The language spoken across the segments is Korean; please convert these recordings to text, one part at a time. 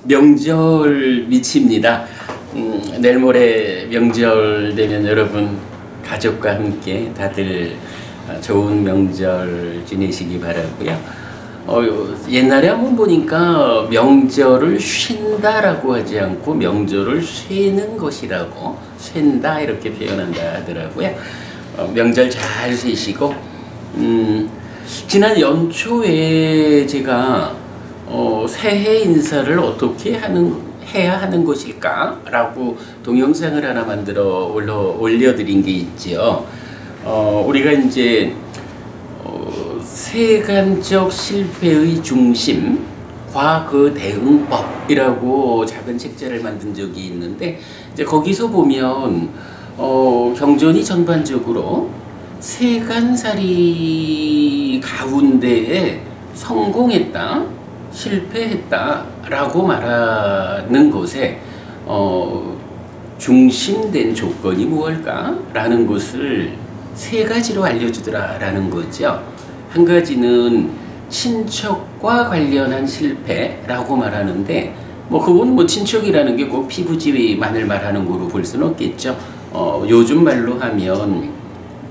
명절 미칩니다. 내일 모레 명절 되면 여러분 가족과 함께 다들 좋은 명절 지내시기 바라고요. 옛날에 한번 보니까 명절을 쉰다라고 하지 않고 명절을 쉬는 것이라고 쉰다 이렇게 표현한다 하더라고요. 명절 잘 쉬시고 지난 연초에 제가 새해 인사를 어떻게 해야 하는 것일까? 라고 동영상을 하나 만들어 올려드린 게 있죠. 우리가 이제 세간적 실패의 중심, 과거 대응법이라고 작은 책자를 만든 적이 있는데, 이제 거기서 보면 경전이 전반적으로 세간살이 가운데에 성공했다, 실패했다 라고 말하는 것에 중심된 조건이 무엇일까? 라는 것을 세 가지로 알려주더라 라는 거죠. 한 가지는 친척과 관련한 실패라고 말하는데, 그건 친척이라는 게 꼭 피부지만을 말하는 거로 볼 수는 없겠죠. 요즘 말로 하면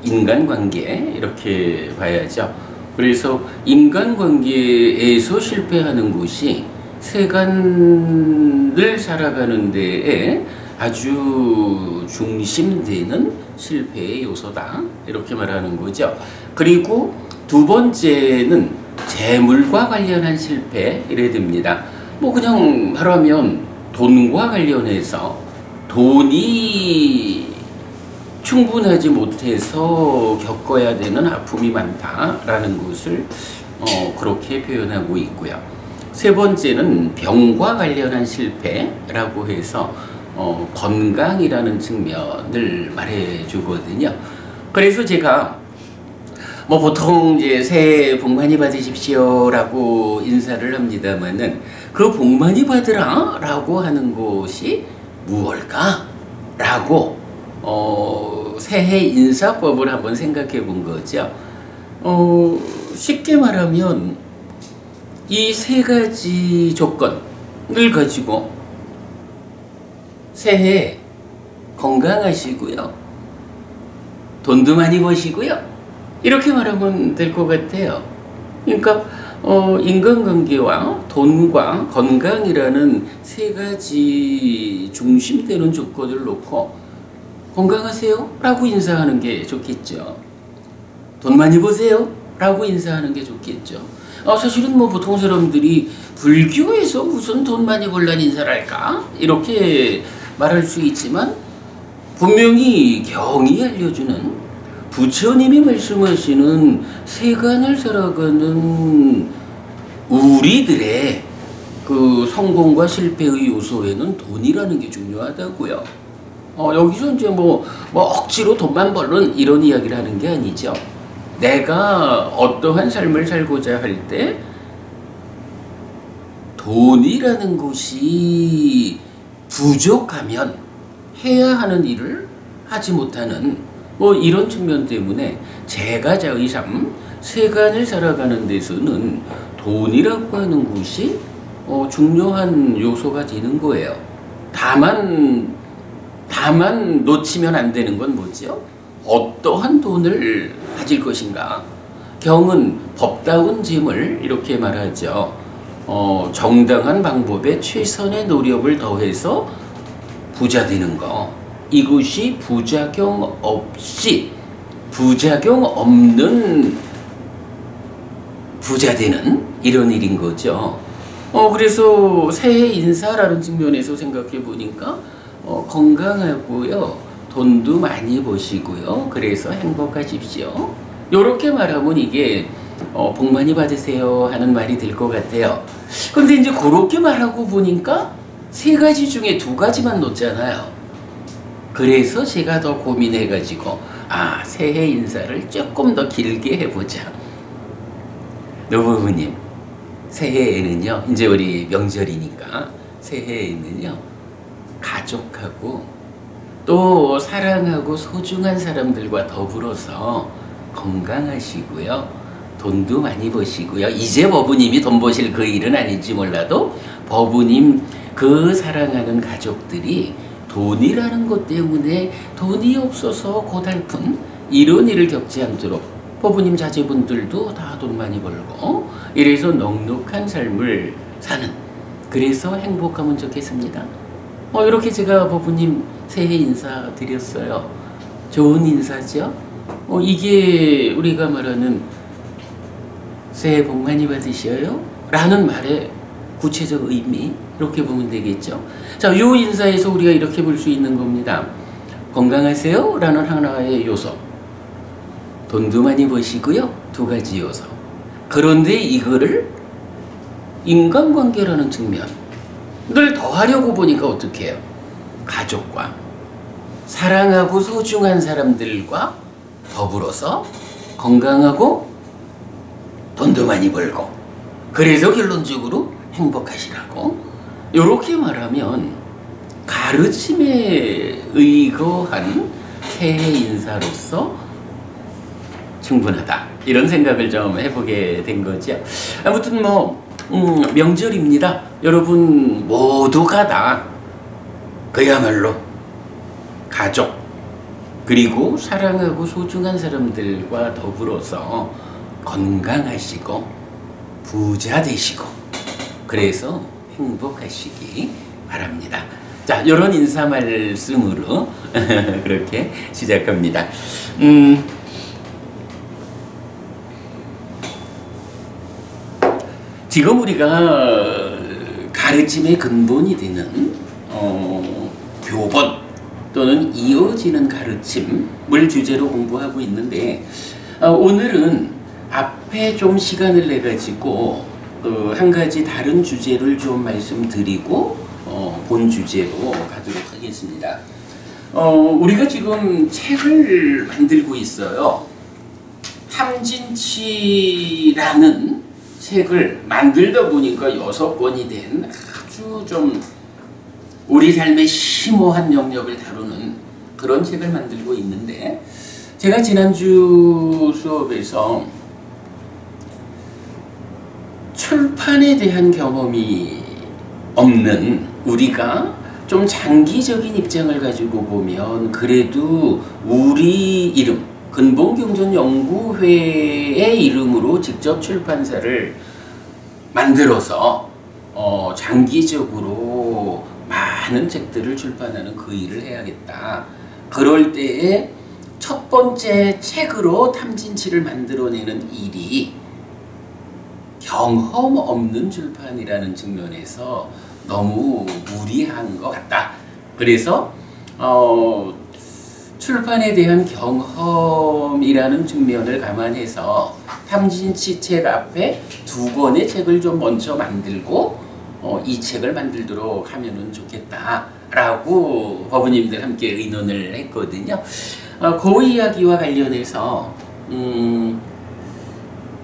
인간관계 이렇게 봐야죠. 그래서 인간관계에서 실패하는 것이 세간을 살아가는 데에 아주 중심되는 실패의 요소다 이렇게 말하는 거죠. 그리고 두 번째는 재물과 관련한 실패 이래 됩니다. 그냥 말하면 돈과 관련해서 돈이 충분하지 못해서 겪어야 되는 아픔이 많다라는 것을 그렇게 표현하고 있고요. 세 번째는 병과 관련한 실패라고 해서 건강이라는 측면을 말해 주거든요. 그래서 제가 보통 이제 새해 복 많이 받으십시오 라고 인사를 합니다만은 그 복 많이 받으라 라고 하는 것이 무엇일까? 라고 새해 인사법을 한번 생각해 본 거죠. 쉽게 말하면 이 세 가지 조건을 가지고 새해 건강하시고요, 돈도 많이 버시고요, 이렇게 말하면 될 것 같아요. 그러니까 인간관계와 돈과 건강이라는 세 가지 중심되는 조건을 놓고 건강하세요? 라고 인사하는 게 좋겠죠. 돈 많이 버세요? 라고 인사하는 게 좋겠죠. 사실은 보통 사람들이 불교에서 무슨 돈 많이 벌란 인사를 할까? 이렇게 말할 수 있지만 분명히 경이 알려주는, 부처님이 말씀하시는 세간을 살아가는 우리들의 그 성공과 실패의 요소에는 돈이라는 게 중요하다고요. 여기서 이제 억지로 돈만 벌는 이런 이야기를 하는 게 아니죠. 내가 어떠한 삶을 살고자 할 때 돈이라는 것이 부족하면 해야 하는 일을 하지 못하는 이런 측면 때문에 제가자의 삶, 세간을 살아가는 데서는 돈이라고 하는 것이 중요한 요소가 되는 거예요. 다만 놓치면 안 되는 건 뭐죠? 어떠한 돈을 가질 것인가? 경은 법다운 짐을 이렇게 말하죠. 정당한 방법에 최선의 노력을 더해서 부자 되는 거. 이것이 부작용 없는 부자 되는 이런 일인 거죠. 그래서 새해 인사라는 측면에서 생각해 보니까 건강하고요, 돈도 많이 버시고요, 그래서 행복하십시오. 요렇게 말하면 이게 복 많이 받으세요 하는 말이 될 것 같아요. 근데 이제 그렇게 말하고 보니까 세 가지 중에 두 가지만 놓잖아요. 그래서 제가 더 고민해가지고 새해 인사를 조금 더 길게 해보자. 노부부님, 새해에는요, 이제 우리 명절이니까 새해에는요, 가족하고 또 사랑하고 소중한 사람들과 더불어서 건강하시고요, 돈도 많이 버시고요. 이제 법부님이 돈 버실 그 일은 아닐지 몰라도 법부님 그 사랑하는 가족들이 돈이라는 것 때문에 돈이 없어서 고달픈 이런 일을 겪지 않도록 법부님 자제분들도 다 돈 많이 벌고 이래서 넉넉한 삶을 사는, 그래서 행복하면 좋겠습니다. 이렇게 제가 법부님 새해 인사 드렸어요. 좋은 인사죠? 이게 우리가 말하는 새해 복 많이 받으셔요? 라는 말의 구체적 의미, 이렇게 보면 되겠죠. 자, 이 인사에서 우리가 이렇게 볼 수 있는 겁니다. 건강하세요? 라는 하나의 요소. 돈도 많이 버시고요. 두 가지 요소. 그런데 이거를 인간관계라는 측면을 더하려고 보니까 어떻게 해요? 가족과 사랑하고 소중한 사람들과 더불어서 건강하고 돈도 많이 벌고, 그래서 결론적으로 행복하시라고, 이렇게 말하면 가르침에 의거한 새해 인사로서 충분하다, 이런 생각을 좀 해보게 된 거죠. 아무튼 명절입니다. 여러분 모두가 다 그야말로 가족, 그리고 사랑하고 소중한 사람들과 더불어서 건강하시고 부자 되시고 그래서 행복하시기 바랍니다. 자, 이런 인사 말씀으로 그렇게 시작합니다. 지금 우리가 가르침의 근본이 되는 교본 또는 이어지는 가르침을 주제로 공부하고 있는데, 오늘은 앞에 좀 시간을 내 가지고 한 가지 다른 주제를 좀 말씀드리고 본 주제로 가도록 하겠습니다. 우리가 지금 책을 만들고 있어요. 탐진치라는 책을 만들다 보니까 6권이 된 아주 좀 우리 삶의 심오한 영역을 다루는 그런 책을 만들고 있는데, 제가 지난주 수업에서 출판에 대한 경험이 없는 우리가 좀 장기적인 입장을 가지고 보면 그래도 우리 이름, 근본경전연구회의 이름으로 직접 출판사를 만들어서 장기적으로 많은 책들을 출판하는 그 일을 해야겠다. 그럴 때에 첫 번째 책으로 탐진치를 만들어내는 일이 경험 없는 출판이라는 측면에서 너무 무리한 것 같다. 그래서 출판에 대한 경험이라는 측면을 감안해서 탐진치 책 앞에 2권의 책을 좀 먼저 만들고 이 책을 만들도록 하면은 좋겠다라고 법부님들 함께 의논을 했거든요. 그 이야기와 관련해서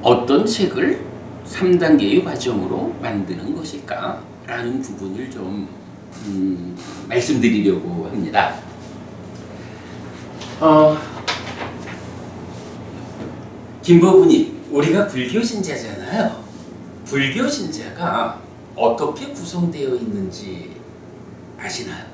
어떤 책을 3단계의 과정으로 만드는 것일까 라는 부분을 좀 말씀드리려고 합니다. 김법부님, 우리가 불교 신자잖아요. 불교 신자가 어떻게 구성되어 있는지 아시나요?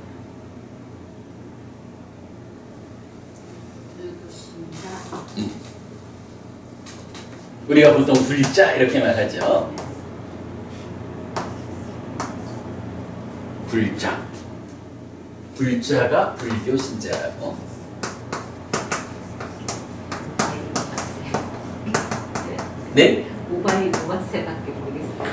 우리가 보통 불자 이렇게 말하죠. 불자. 불자가 불교 신자라고. 네? 오바이 오바세밖에 모르겠어요.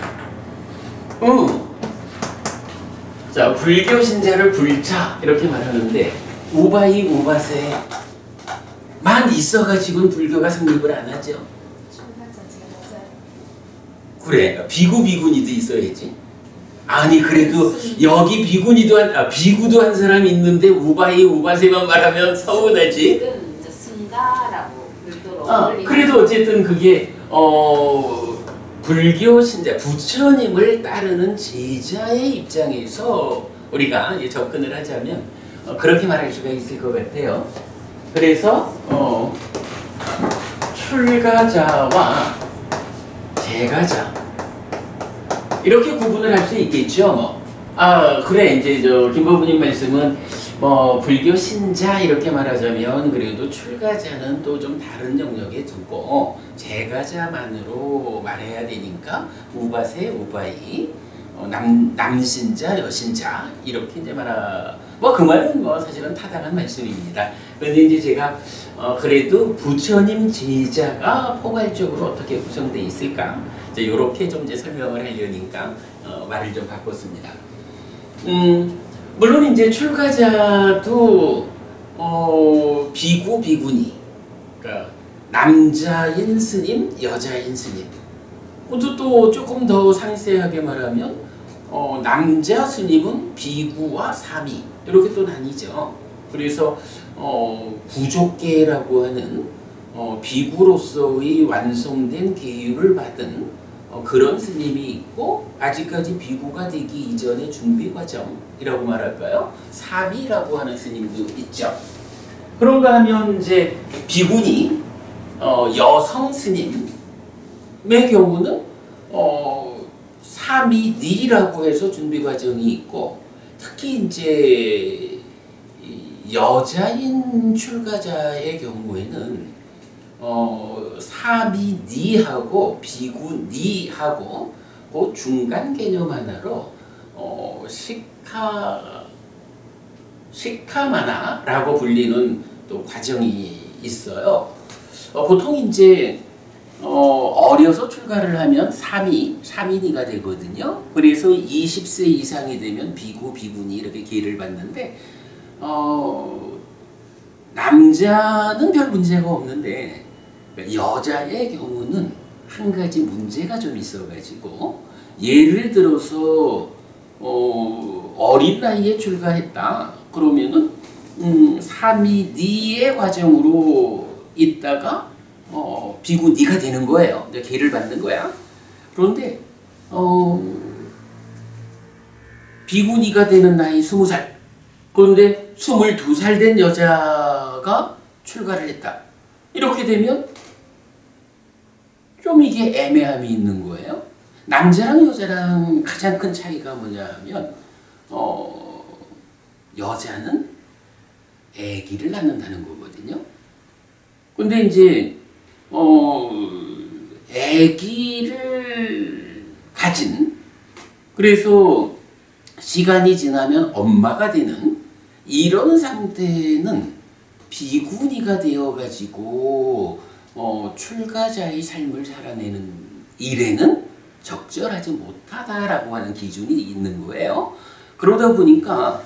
자, 불교 신자를 불자 이렇게 말하는데 오바이 오바세만 있어가지고는 불교가 성립을 안 하죠. 그래, 비구 비구니도 있어야지. 아니 그래도 여기 비구도 한 사람이 있는데 우바이 우바세만 말하면 서운하지. 이제 승가라고 별도로. 그래도 어쨌든 그게 불교 신자 부처님을 따르는 제자의 입장에서 우리가 이제 접근을 하자면 그렇게 말할 수가 있을 것 같아요. 그래서 출가자와 제가자 이렇게 구분을 할 수 있겠죠. 아, 그래. 이제 김법부님 말씀은 뭐 불교 신자 이렇게 말하자면 그래도 출가자는 또 좀 다른 영역에 두고 재가자만으로 말해야 되니까 우바세, 우바이, 남신자, 여신자 이렇게 이제 뭐 그 말은 뭐 사실은 타당한 말씀입니다. 그런데 이제 제가 그래도 부처님 제자가 포괄적으로 어떻게 구성되어 있을까? 이제 이렇게 좀 이제 설명을 하려니까 말을 좀 바꿨습니다. 물론 이제 출가자도 비구, 비구니, 그러니까 남자인 스님, 여자인 스님. 또 조금 더 상세하게 말하면 남자 스님은 비구와 사미 이렇게 또 나뉘죠. 그래서 구족계라고 하는 비구로서의 완성된 계율을 받은 그런 스님이 있고 아직까지 비구가 되기 이전의 준비 과정이라고 말할까요? 사미라고 하는 스님도 있죠. 그런가 하면 이제 비구니 여성 스님의 경우는 사미니라고 해서 준비 과정이 있고 특히 이제 여자인 출가자의 경우에는 사미니하고 비구니하고 그 중간 개념 하나로 시카마나라고 불리는 또 과정이 있어요. 보통 이제 어려서 출가를 하면 사미니가 되거든요. 그래서 20세 이상이 되면 비구, 비구니 이렇게 기회를 받는데 남자는 별 문제가 없는데 여자의 경우는 한 가지 문제가 좀 있어가지고 예를 들어서 어린 나이에 출가했다 그러면은 사미니의 과정으로 있다가 비구니가 되는 거예요. 기회를 받는 거야. 그런데 비구니가 되는 나이 20살 그런데 22살 된 여자가 출가를 했다. 이렇게 되면 좀 이게 애매함이 있는 거예요. 남자랑 여자랑 가장 큰 차이가 뭐냐 하면 여자는 아기를 낳는다는 거거든요. 근데 이제 아기를 가진 그래서 시간이 지나면 엄마가 되는 이런 상태는 비구니가 되어가지고 출가자의 삶을 살아내는 일에는 적절하지 못하다라고 하는 기준이 있는 거예요. 그러다 보니까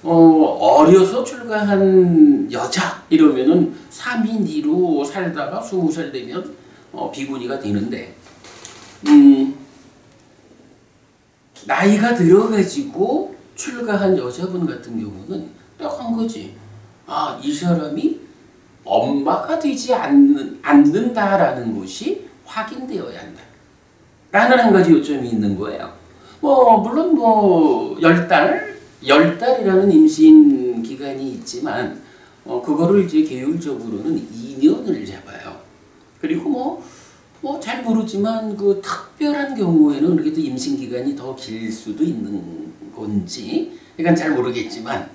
어려서 출가한 여자 이러면은 3인2로 살다가 20살 되면 비구니가 되는데 나이가 들어가지고 출가한 여자분 같은 경우는 딱 한 거지. 아, 이 사람이 엄마가 되지 않는다라는 것이 확인되어야 한다. 라는 한 가지 요점이 있는 거예요. 물론 10달이라는 임신 기간이 있지만, 그거를 이제 계율적으로는 2년을 잡아요. 그리고 잘 모르지만 그 특별한 경우에는 그래도 임신 기간이 더 길 수도 있는 건지, 그러니까 잘 모르겠지만,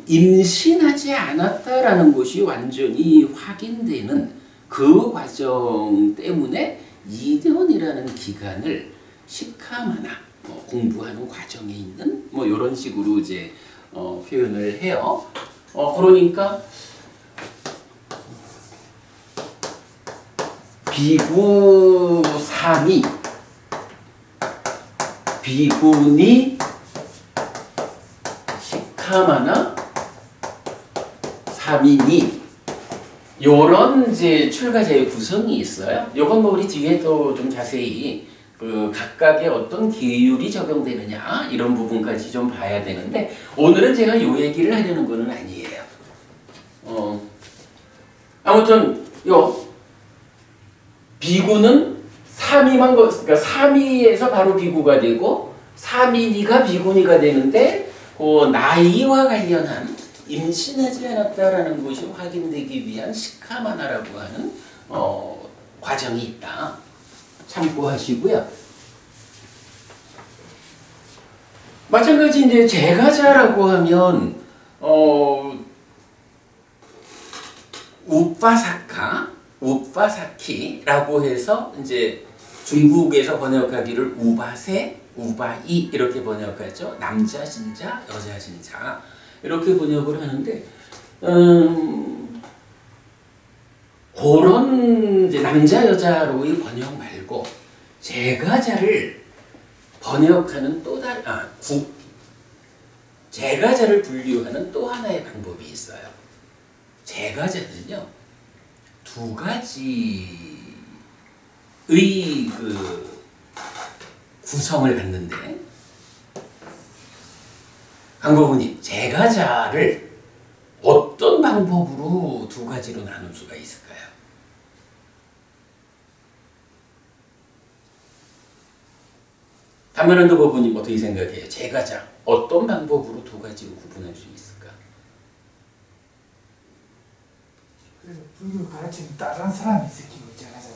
임신하지 않았다라는 것이 완전히 확인되는 그 과정 때문에 2년이라는 기간을 시카마나 공부하는 과정에 있는 이런 식으로 이제 표현을 해요. 그러니까 비구 사미, 비구니, 시카마나, 사미니 요런 이제 출가자의 구성이 있어요. 요건 우리 뒤에 또 좀 자세히 그 각각의 어떤 계율이 적용되느냐 이런 부분까지 좀 봐야 되는데 오늘은 제가 요 얘기를 하려는 거는 아니에요. 아무튼 비구는 그러니까 사미에서 바로 비구가 되고 사미니가 비구니가 되는데 그 나이와 관련한 임신하지 않았다라는 것이 확인되기 위한 시카마나라고 하는 과정이 있다. 참고하시고요. 마찬가지 이제 제가자라고 하면 우빠사키라고 해서 이제 중국에서 번역하기를 우바세, 우바이 이렇게 번역하죠. 남자 신자, 여자 신자 이렇게 번역을 하는데 그런 이제 남자 여자로의 번역 말고 제가자를 번역하는 또 다른 제가자를 분류하는 또 하나의 방법이 있어요. 제가자는요 두 가지의 그 구성을 갖는데 강고문이 제가자를 어떤 방법으로 두 가지로 나눌 수가 있을까요? 담면한도 법부님 어떻게 생각해요? 제가자 어떤 방법으로 두 가지로 구분할 수 있을까? 그래서 불교 가르치는 다른 사람이 있을지도 있잖아요.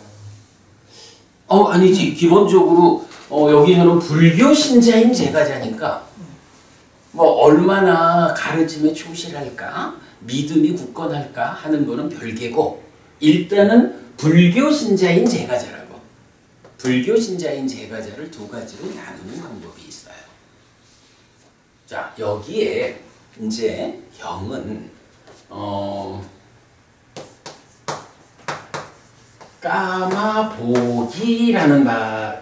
아니지. 기본적으로 여기서는 불교 신자인 제가자니까 뭐 얼마나 가르침에 충실할까, 믿음이 굳건할까 하는 거는 별개고 일단은 불교 신자인 제가자라고. 불교 신자인 제가자를 두 가지로 나누는 방법이 있어요. 자, 여기에 이제 경은 까마보기라는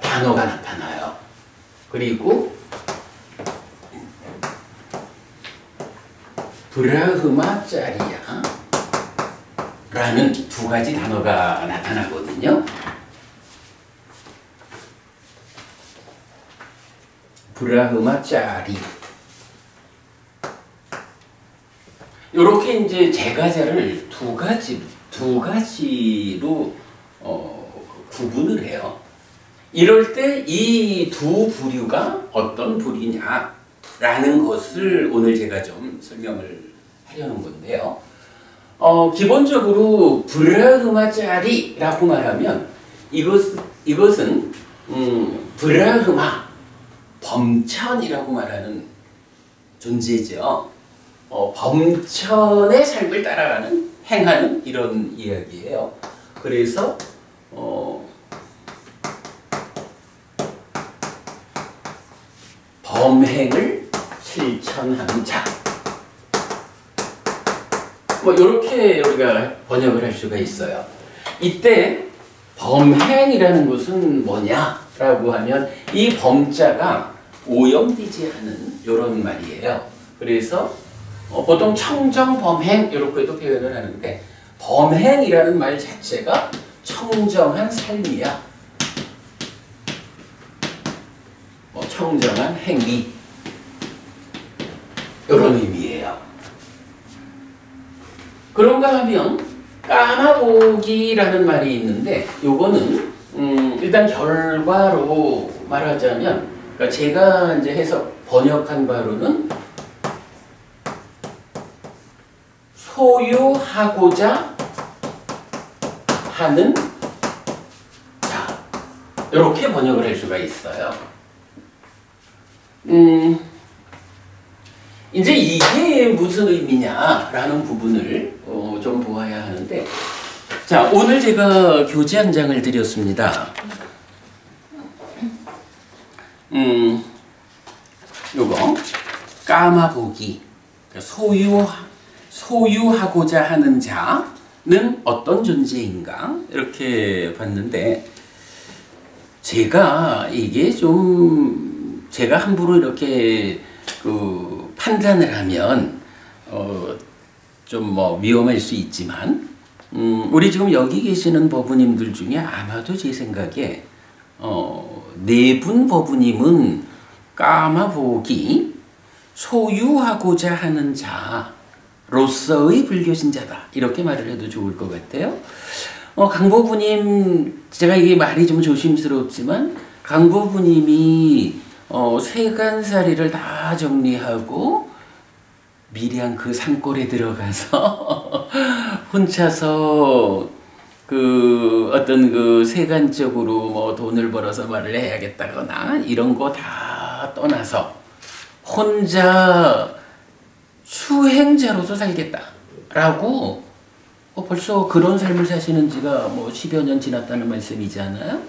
단어가 나타나요. 그리고 브라흐마짜리야 라는 두 가지 단어가 나타나거든요. 브라흐마짜리 요렇게 이제 제가자를 두 가지로 구분을 해요. 이럴 때 이 두 부류가 어떤 부류냐라는 것을 오늘 제가 좀 설명을 하려는 건데요. 기본적으로 브라흐마짜리라고 말하면 이것은 브라흐마 범천이라고 말하는 존재죠. 범천의 삶을 따라가는 행하는 이런 이야기예요. 그래서 범행을 실천하는 자. 뭐 이렇게 우리가 번역을 할 수가 있어요. 이때 범행이라는 것은 뭐냐라고 하면 이 범자가 오염되지 않은 이런 말이에요. 그래서 보통 청정범행 이렇게도 표현을 하는데 범행이라는 말 자체가 청정한 삶이야. 청정한 행위 이런 의미예요. 그런가 하면 까마보기라는 말이 있는데 요거는 일단 결과로 말하자면 그러니까 제가 이제 해서 번역한 바로는 소유하고자 하는 자 이렇게 번역을 할 수가 있어요. 이제 이게 무슨 의미냐라는 부분을 좀 보아야 하는데 자 오늘 제가 교재 한 장을 드렸습니다. 요거 까마보기 소유하고자 하는 자는 어떤 존재인가 이렇게 봤는데 제가 이게 좀 제가 함부로 이렇게 판단을 하면 좀 뭐 위험할 수 있지만 우리 지금 여기 계시는 법부님들 중에 아마도 제 생각에 네 분 법부님은 까마보기 소유하고자 하는 자로서의 불교신자다 이렇게 말을 해도 좋을 것 같아요. 강법부님 제가 이게 말이 좀 조심스럽지만 강법부님이 세간살이를 다 정리하고 미량 그 산골에 들어가서 혼자서 어떤 세간적으로 뭐 돈을 벌어서 말을 해야겠다거나 이런 거 다 떠나서 혼자 수행자로서 살겠다라고 벌써 그런 삶을 사시는 지가 뭐 10여 년 지났다는 말씀이잖아요.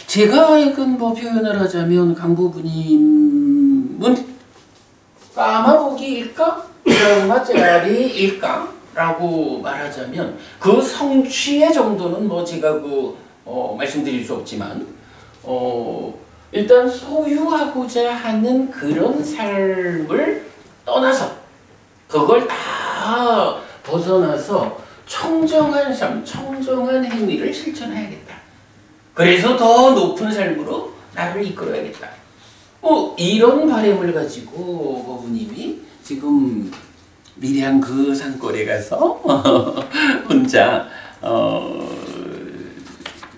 제가 이건 뭐 표현을 하자면 강부부님은 까마보기일까? 드라마짜리일까? 라고 말하자면 그 성취의 정도는 뭐 제가 말씀드릴 수 없지만 일단 소유하고자 하는 그런 삶을 떠나서 그걸 다 벗어나서 청정한 삶, 청정한 행위를 실천해야겠다. 그래서 더 높은 삶으로 나를 이끌어야겠다. 이런 바람을 가지고 어부님이 지금 미량 그 산골에 가서 혼자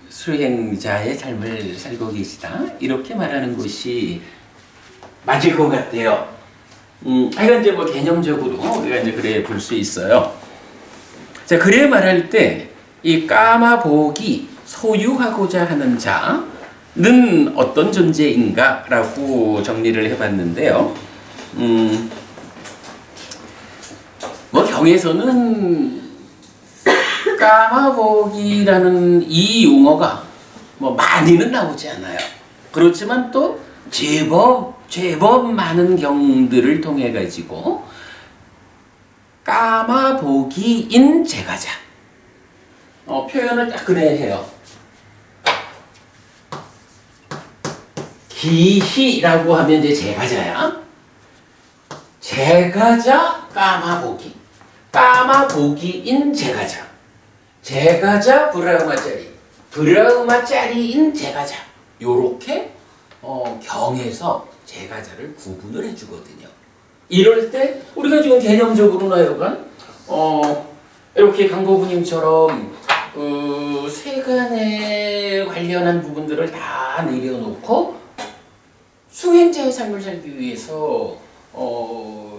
수행자의 삶을 살고 계시다. 이렇게 말하는 것이 맞을 것 같아요. 하여간 이제 뭐 개념적으로 우리가 이제 그래 볼 수 있어요. 자, 그래 말할 때 이 까마보기 소유하고자 하는 자는 어떤 존재인가라고 정리를 해봤는데요. 뭐 경에서는 까마보기라는 이 용어가 뭐 많이는 나오지 않아요. 그렇지만 또 제법 많은 경들을 통해 가지고 까마보기인 제가자 표현을 딱 그래 해요. 기시라고 하면 이제 제가자야. 제가자 까마보기. 까마보기인 제가자. 제가자 브라흐마짜리. 브라흐마짜리인 제가자. 요렇게 경에서 제가자를 구분을 해주거든요. 이럴 때 우리가 지금 개념적으로나 여간 이렇게 강보부님처럼 세간에 관련한 부분들을 다 내려놓고 수행자의 삶을 살기 위해서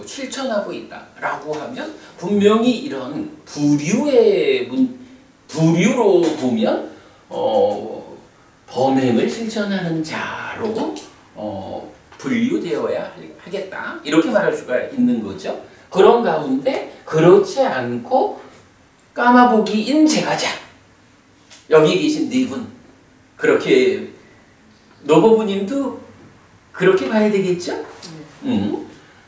실천하고 있다라고 하면 분명히 이런 부류로 보면 범행을 실천하는 자로 분류되어야 하겠다 이렇게 말할 수가 있는 거죠. 그런 가운데 그렇지 않고 까마보기인 제가자 여기 계신 네 분 그렇게 노보부님도 그렇게 봐야 되겠죠?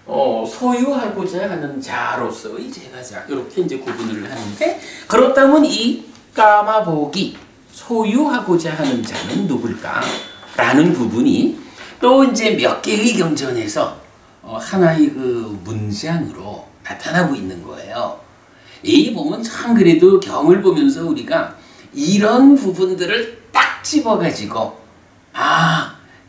소유하고자 하는 자로서의 제가자 이렇게 이제 구분을 하는데 그렇다면 이 까마보기 소유하고자 하는 자는 누굴까? 라는 부분이 또 이제 몇 개의 경전에서 하나의 그 문장으로 나타나고 있는 거예요. 이 보면 참 그래도 경을 보면서 우리가 이런 부분들을 딱 집어가지고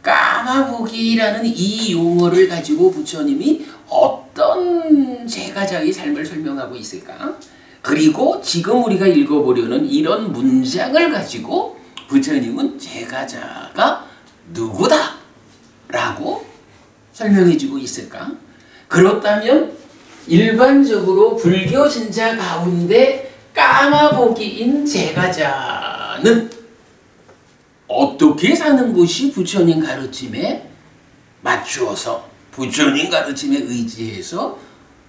까마보기라는 이 용어를 가지고 부처님이 어떤 제가자의 삶을 설명하고 있을까? 그리고 지금 우리가 읽어보려는 이런 문장을 가지고 부처님은 제가자가 누구다? 라고 설명해주고 있을까? 그렇다면 일반적으로 불교 신자 가운데 까마보기인 제가자는 어떻게 사는 것이 부처님 가르침에 맞추어서 부처님 가르침에 의지해서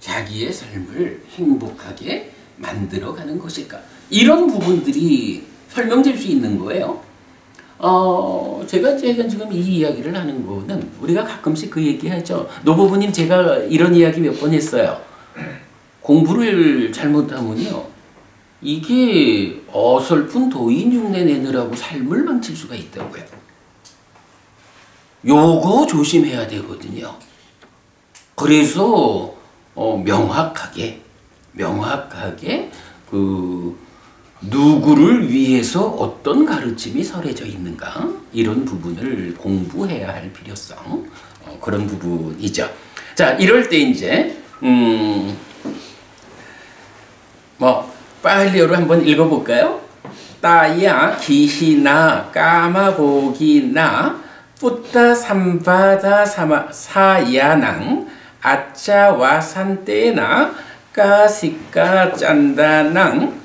자기의 삶을 행복하게 만들어가는 것일까? 이런 부분들이 설명될 수 있는 거예요. 제가 지금 이 이야기를 하는 거는 우리가 가끔씩 그 얘기하죠. 노부부님 제가 이런 이야기 몇 번 했어요. 공부를 잘못하면요. 이게 어설픈 도인 흉내 내느라고 삶을 망칠 수가 있다고요. 요거 조심해야 되거든요. 그래서 명확하게 누구를 위해서 어떤 가르침이 설해져 있는가 이런 부분을 공부해야 할 필요성 그런 부분이죠. 자, 이럴 때 이제 빨리어로 한번 읽어볼까요? 따야 기시나 까마보기나 뿌따 삼바다 사야낭 아짜와 산떼나 까시까 짠다낭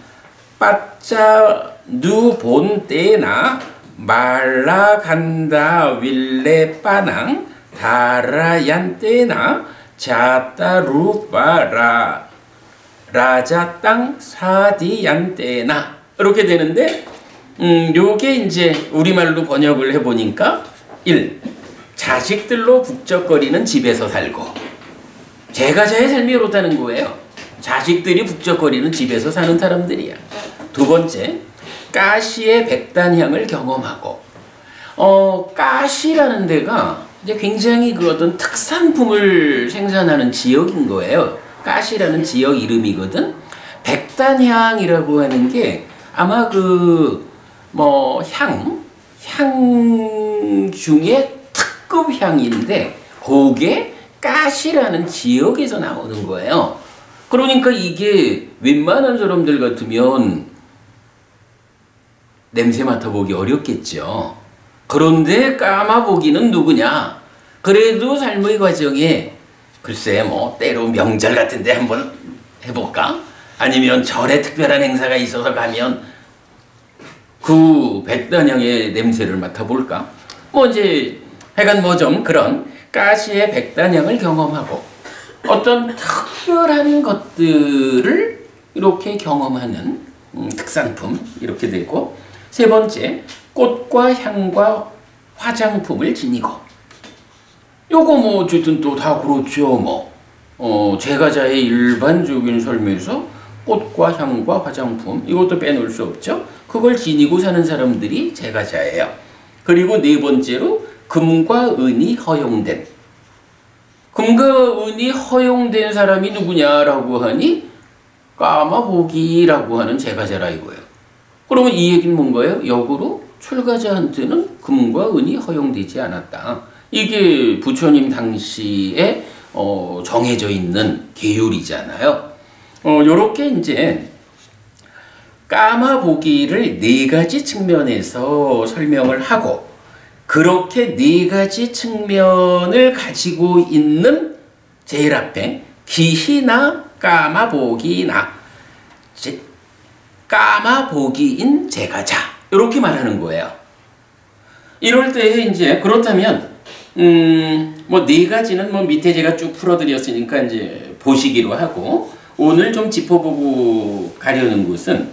빠짜 누본떼나 말라간다 윌레빠낭 다라얀테나 자따루바라 라자땅 사디얀테나 이렇게 되는데 요게 이제 우리말로 번역을 해보니까 1. 자식들로 북적거리는 집에서 살고 제가자의 삶이 이렇다는 거예요. 자식들이 북적거리는 집에서 사는 사람들이야. 두 번째, 가시의 백단향을 경험하고 가시라는 데가 이제 굉장히 그 어떤 특산품을 생산하는 지역인 거예요. 가시라는 지역 이름이거든. 백단향이라고 하는 게 아마 그 뭐 향 중에 특급 향인데 그게 가시라는 지역에서 나오는 거예요. 그러니까 이게 웬만한 사람들 같으면 냄새 맡아보기 어렵겠죠. 그런데 까마보기는 누구냐? 그래도 삶의 과정에 글쎄 뭐 때로 명절 같은데 한번 해볼까? 아니면 절에 특별한 행사가 있어서 가면 그 백단향의 냄새를 맡아볼까? 뭐 이제 하여간 뭐 좀 그런 가시의 백단향을 경험하고 어떤 특별한 것들을 이렇게 경험하는 특산품 이렇게 되고 세 번째 꽃과 향과 화장품을 지니고 요거 뭐 어쨌든 또 다 그렇죠. 뭐 제가자의 일반적인 삶에서 꽃과 향과 화장품 이것도 빼놓을 수 없죠. 그걸 지니고 사는 사람들이 제가자예요. 그리고 네 번째로 금과 은이 허용된 금과 은이 허용된 사람이 누구냐라고 하니 까마보기라고 하는 제가자라 이거예요. 그러면 이 얘기는 뭔가요? 역으로 출가자한테는 금과 은이 허용되지 않았다. 이게 부처님 당시에 정해져 있는 계율이잖아요. 요렇게 이제 까마보기를 네 가지 측면에서 설명을 하고 그렇게 네 가지 측면을 가지고 있는 제일 앞에 기희나 까마보기나 까마보기인 제가자 이렇게 말하는 거예요. 이럴 때 이제 그렇다면 뭐 네 가지는 뭐 밑에 제가 쭉 풀어드렸으니까 이제 보시기로 하고 오늘 좀 짚어보고 가려는 것은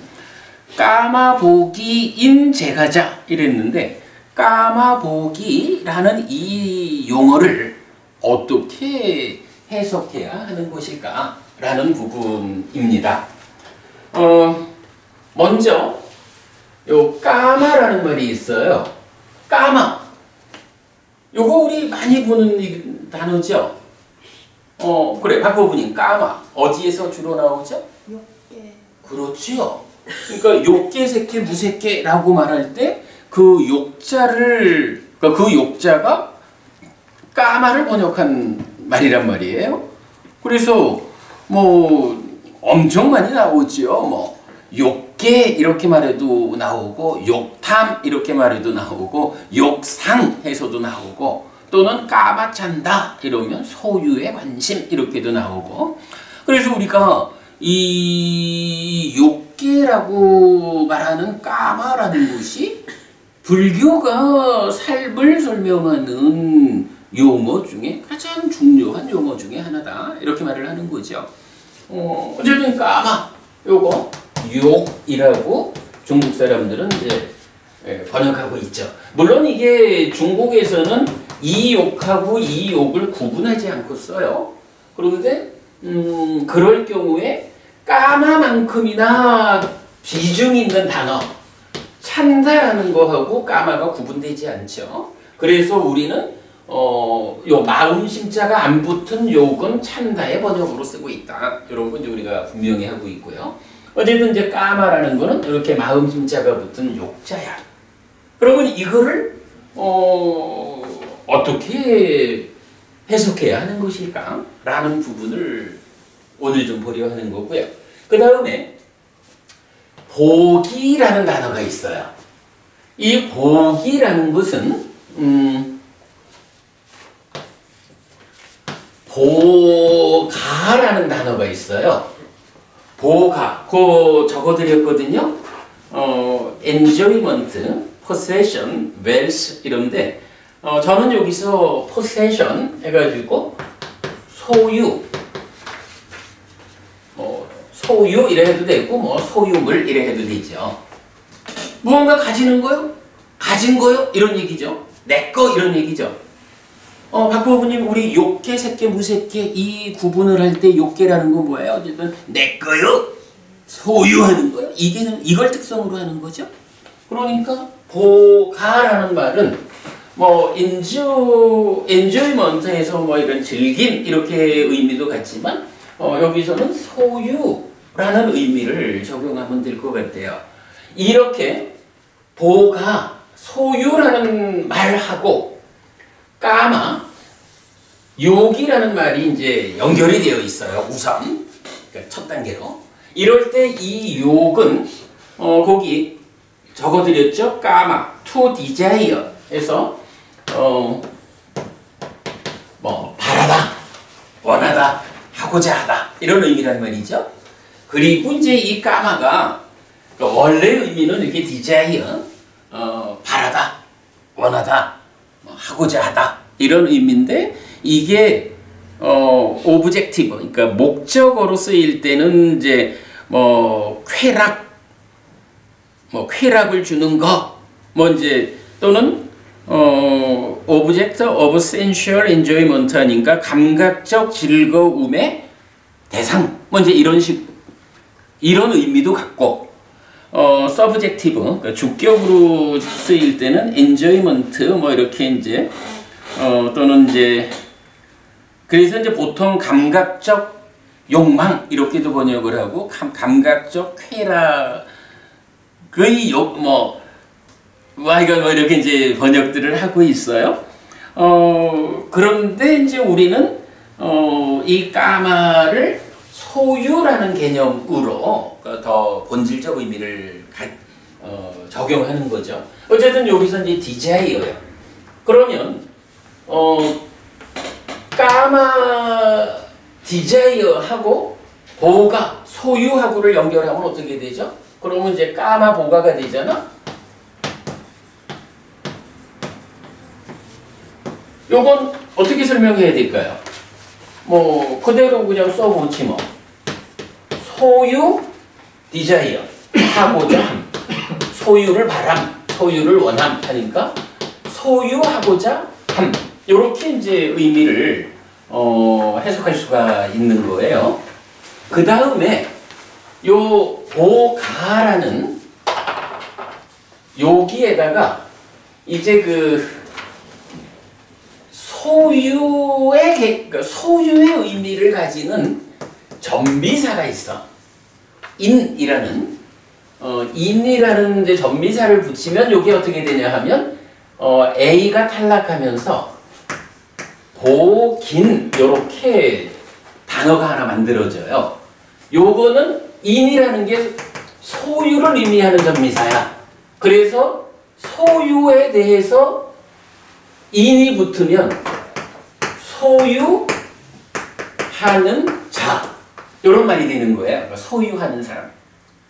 까마보기인 제가자 이랬는데 까마보기라는 이 용어를 어떻게 해석해야 하는 것일까 라는 부분입니다. 먼저 요 까마라는 말이 있어요. 까마 요거 우리 많이 보는 단어죠. 그래 바꿔보니 까마 어디에서 주로 나오죠? 욕계. 그렇죠. 그러니까 욕계, 색계, 무색계라고 말할 때 그 욕자를 그러니까 그 욕자가 까마를 번역한 말이란 말이에요. 그래서 뭐 엄청 많이 나오죠. 뭐 욕계 이렇게 말해도 나오고 욕탐 이렇게 말해도 나오고 욕상 해서도 나오고 또는 까마찬다 이러면 소유의 관심 이렇게도 나오고 그래서 우리가 이 욕계라고 말하는 까마라는 것이 불교가 삶을 설명하는 용어 중에 가장 중요한 용어 중에 하나다 이렇게 말을 하는 거죠. 어쨌든 까마 요거 욕이라고 중국 사람들은 이제 번역하고 있죠. 물론 이게 중국에서는 이 욕하고 이 욕을 구분하지 않고 써요. 그런데 그럴 경우에 까마만큼이나 비중 있는 단어 찬다라는 거하고 까마가 구분되지 않죠. 그래서 우리는 요 마음심자가 안 붙은 욕은 찬다의 번역으로 쓰고 있다. 이런 건 우리가 분명히 하고 있고요. 어쨌든 이제 까마라는 거는 이렇게 마음심자가 붙은 욕자야. 그러면 이거를 어떻게 해석해야 하는 것일까? 라는 부분을 오늘 좀 보려 하는 거고요. 그 다음에 보기라는 단어가 있어요. 이 보기라는 것은 보가라는 단어가 있어요. 보가, 그거 적어드렸거든요. enjoyment, possession, wealth 이런데 저는 여기서 possession 해가지고 소유, 소유 이래 해도 되고 소유물 이래 해도 되죠. 무언가 가지는 거요? 가진 거요? 이런 얘기죠. 내 거 이런 얘기죠. 박보부님, 우리 욕계, 새계, 무새계 이 구분을 할 때 욕계라는 건 뭐예요? 어쨌든 내 거요, 소유하는 거요. 이걸 특성으로 하는 거죠. 그러니까 보가라는 말은 enjoyment에서 이런 즐김 이렇게 의미도 같지만 여기서는 소유라는 의미를 적용하면 될 것 같아요. 이렇게 보가, 소유라는 말하고 까마, 욕이라는 말이 이제 연결이 되어 있어요. 우선 그러니까 첫 단계로. 이럴 때 이 욕은 거기 적어드렸죠. 까마, to desire 해서 바라다, 원하다, 하고자 하다 이런 의미란 말이죠. 그리고 이제 이 까마가 원래 의미는 이렇게 desire, 바라다, 원하다, 하고자 하다 이런 의미인데 이게 오브젝티브, 그러니까 목적어로 쓰일 때는 이제 쾌락을 주는 거, 이제 또는 object of sensual enjoyment 하니까 감각적 즐거움의 대상, 이제 이런 의미도 갖고, subjective, 그러니까 주격으로 쓰일 때는 enjoyment, 이렇게 이제, 또는 이제, 그래서 이제 보통 감각적 욕망, 이렇게도 번역을 하고, 감각적 쾌락의 이렇게 이제 번역들을 하고 있어요. 그런데 이제 우리는, 이 까마를 소유라는 개념으로 더 본질적 의미를 적용하는 거죠. 어쨌든 여기서 이제 desire예요. 그러면 까마 desire하고 보가 소유하고를 연결하면 어떻게 되죠? 그러면 이제 까마 보가가 되잖아. 요건 어떻게 설명해야 될까요? 그대로 그냥 써보지 뭐. 소유, desire, 하고자 함. 소유를 바람, 소유를 원함 하니까 소유하고자 함. 요렇게 이제 의미를 해석할 수가 있는 거예요. 그 다음에 요 보가라는 여기에다가 이제 그 소유의 의미를 가지는 전미사가 있어. 인이라는 이제 전미사를 붙이면 이게 어떻게 되냐 하면 A가 탈락하면서 보긴 요렇게 단어가 하나 만들어져요. 요거는 인이라는 게 소유를 의미하는 전미사야. 그래서 소유에 대해서 인이 붙으면 소유하는 자 이런 말이 되는 거예요. 그러니까 소유하는 사람,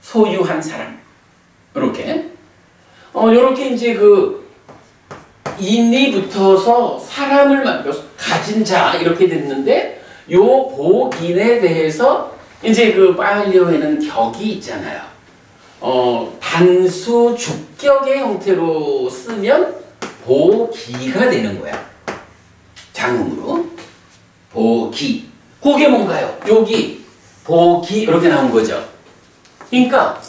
소유한 사람 이렇게 이렇게 이제 그 인이 붙어서 사람을 가진 자 이렇게 됐는데 요 보인에 대해서 이제 그 파일리오에는 격이 있잖아요. 단수 주격의 형태로 쓰면 보기가 되는 거야. 장음으로 보기. 그게 뭔가요? 여기 보기 이렇게 나온 거죠. 그러니까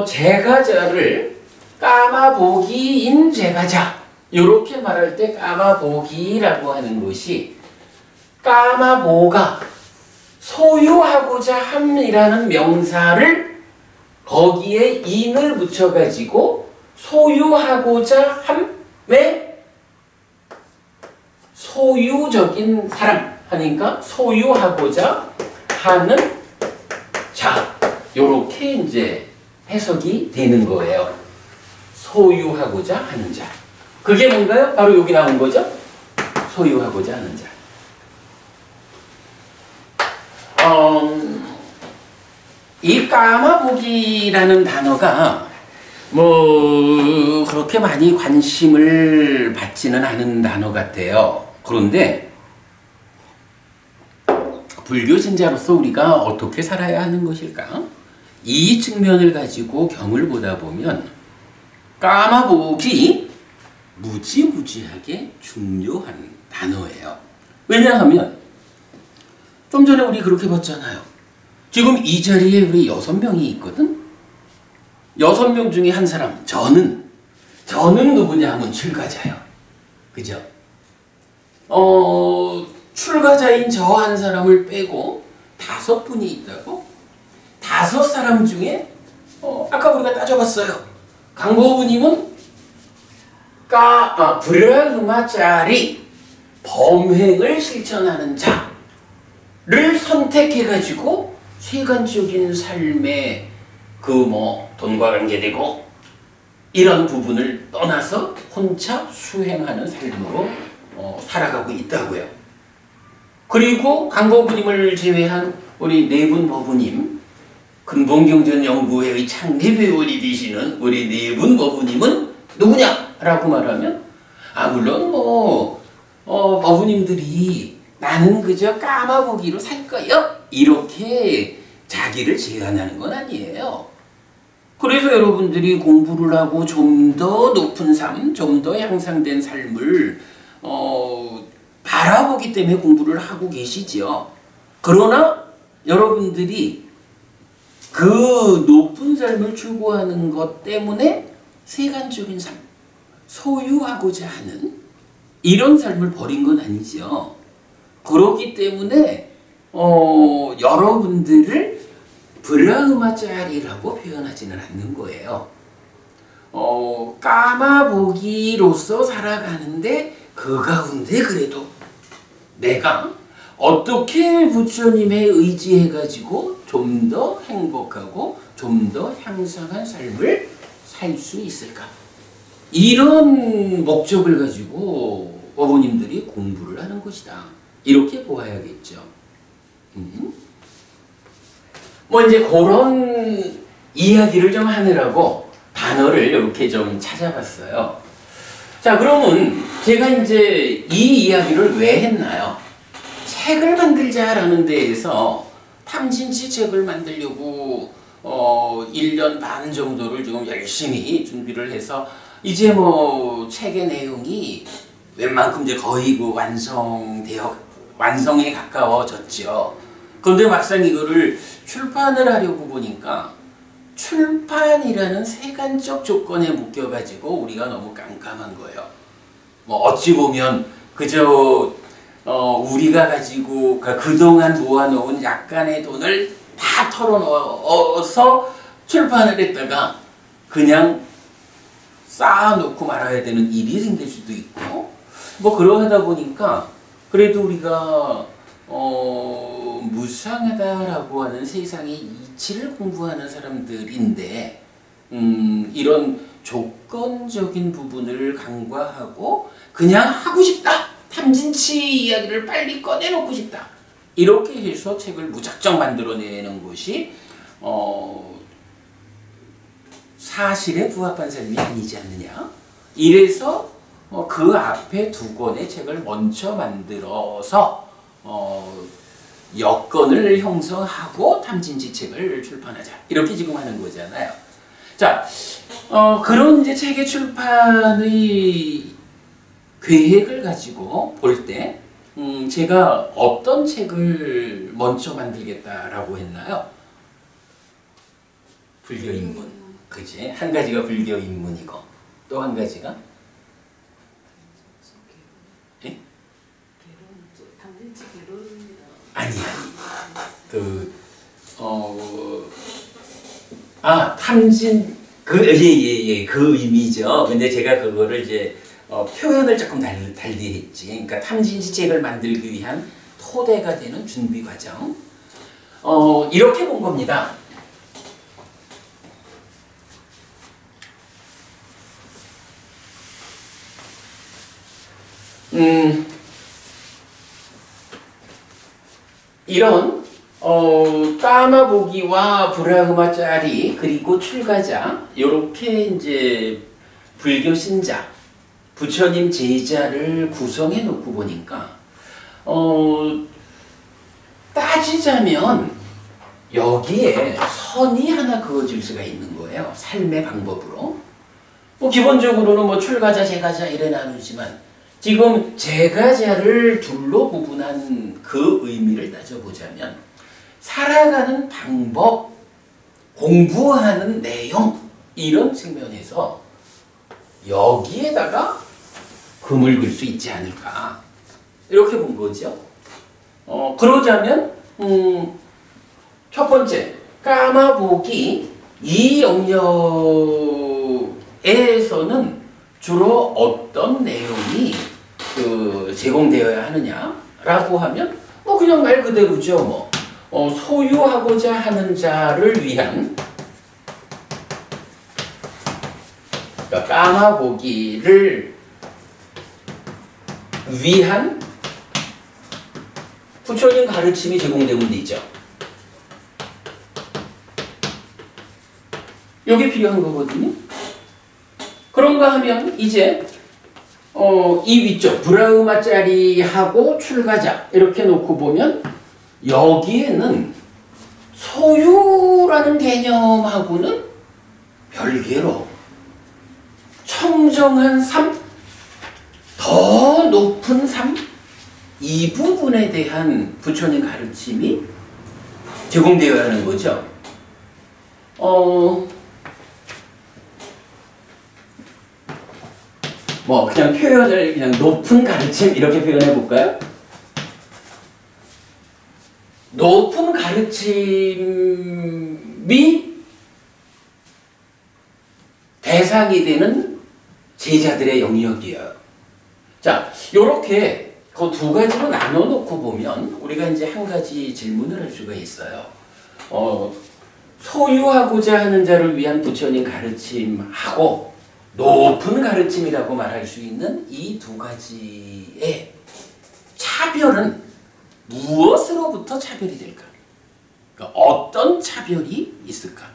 제가자를 까마보기인 제가자 이렇게 말할 때 까마보기라고 하는 것이 까마보가 소유하고자 함이라는 명사를 거기에 인을 붙여가지고 소유하고자 함의 소유적인 사람 하니까 소유하고자 하는 자 요렇게 이제 해석이 되는 거예요. 소유하고자 하는 자. 그게 뭔가요? 바로 여기 나온 거죠? 소유하고자 하는 자. 이 까마보기라는 단어가 뭐 그렇게 많이 관심을 받지는 않은 단어 같아요. 그런데 불교 신자로서 우리가 어떻게 살아야 하는 것일까? 이 측면을 가지고 경을 보다 보면 까마복이 무지무지하게 중요한 단어예요. 왜냐하면 좀 전에 우리 그렇게 봤잖아요. 지금 이 자리에 우리 6명이 있거든? 6명 중에 한 사람, 저는 누구냐 하면 출가자요. 그죠? 출가자인 저 한 사람을 빼고 5분이 있다고? 5사람 중에 아까 우리가 따져봤어요. 강보부님은 브라흐마짜리 범행을 실천하는 자를 선택해가지고 세간적인 삶에 돈과 관계되고 이런 부분을 떠나서 혼자 수행하는 삶으로 살아가고 있다고요. 그리고 강보부님을 제외한 우리 네분 법부님, 근본경전연구회의 창립회원이 되시는 우리 네분 법부님은 누구냐라고 말하면 물론 법부님들이 나는 그저 까마보기로 살 거요 이렇게 자기를 제안하는 건 아니에요. 그래서 여러분들이 공부를 하고 좀 더 높은 삶, 좀 더 향상된 삶을 바라보기 때문에 공부를 하고 계시지요. 그러나 여러분들이 그 높은 삶을 추구하는 것 때문에 세간적인 삶, 소유하고자 하는 이런 삶을 버린 건 아니죠. 그렇기 때문에 여러분들을 브라흐마짜리라고 표현하지는 않는 거예요. 까마보기로서 살아가는데 그 가운데 그래도 내가 어떻게 부처님에 의지해가지고 좀 더 행복하고 좀 더 향상한 삶을 살 수 있을까? 이런 목적을 가지고 어머님들이 공부를 하는 것이다. 이렇게 보아야겠죠. 뭐 이제 그런 이야기를 좀 하느라고 단어를 이렇게 좀 찾아봤어요. 자, 그러면 제가 이제 이 이야기를 왜 했나요? 책을 만들자라는 데에서 탐진치 책을 만들려고 1년 반 정도를 좀 열심히 준비를 해서 이제 뭐 책의 내용이 웬만큼 이제 거의 완성에 가까워졌죠. 그런데 막상 이거를 출판을 하려고 보니까 출판이라는 세간적 조건에 묶여가지고 우리가 너무 깜깜한 거예요. 뭐 어찌 보면 그저 우리가 가지고 그동안 모아놓은 약간의 돈을 다 털어넣어서 출판을 했다가 그냥 쌓아놓고 말아야 되는 일이 생길 수도 있고 뭐 그러다 보니까 그래도 우리가 무상하다라고 하는 세상의 이치를 공부하는 사람들인데 이런 조건적인 부분을 간과하고 그냥 하고 싶다! 탐진치 이야기를 빨리 꺼내놓고 싶다! 이렇게 해서 책을 무작정 만들어내는 것이 사실에 부합한 삶이 아니지 않느냐. 이래서 그 앞에 2권의 책을 먼저 만들어서 여건을 형성하고 탐진치 책을 출판하자. 이렇게 지금 하는 거잖아요. 자, 그런 이제 책의 출판의 계획을 가지고 볼 때, 제가 어떤 책을 먼저 만들겠다라고 했나요? 불교 인문. 그치? 한 가지가 불교 인문이고, 또 한 가지가? 예? 아니. 탐진, 그 의미죠. 근데 제가 그거를 이제, 표현을 조금 달리 했지. 그러니까 탐진치 책을 만들기 위한 토대가 되는 준비 과정. 이렇게 본 겁니다. 이런 까마보기와 브라흐마 짜리 그리고 출가자 요렇게 이제 불교 신자 부처님 제자를 구성해 놓고 보니까 따지자면 여기에 선이 하나 그어질 수가 있는 거예요. 삶의 방법으로. 뭐 기본적으로는 뭐 출가자, 제가자 이래 나누지만 지금 제가자를 둘로 구분한 그 의미를 따져보자면 살아가는 방법, 공부하는 내용 이런 측면에서 여기에다가 금을 그릴 수 있지 않을까 이렇게 본 거죠. 그러자면 첫 번째 까마보기 이 영역에서는 주로 어떤 내용이 제공되어야 하느냐라고 하면 뭐 그냥 말 그대로죠. 소유하고자 하는 자를 위한 그러니까 까마보기를 위한 부처님 가르침이 제공되면 되죠. 이게 필요한 거거든요. 그런가 하면 이제 이 위쪽 브라흐마짜리하고 출가자 이렇게 놓고 보면 여기에는 소유라는 개념하고는 별개로 청정한 삶, 더 높은 삶, 이 부분에 대한 부처님 가르침이 제공되어야 하는 거죠. 그냥 표현을 그냥 높은 가르침 이렇게 표현해 볼까요? 높은 가르침이 대상이 되는 제자들의 영역이에요. 자, 요렇게 그 두 가지로 나눠 놓고 보면 우리가 이제 한 가지 질문을 할 수가 있어요. 소유하고자 하는 자를 위한 부처님 가르침하고 높은 가르침이라고 말할 수 있는 이 두 가지의 차별은 무엇으로부터 차별이 될까? 그러니까 어떤 차별이 있을까?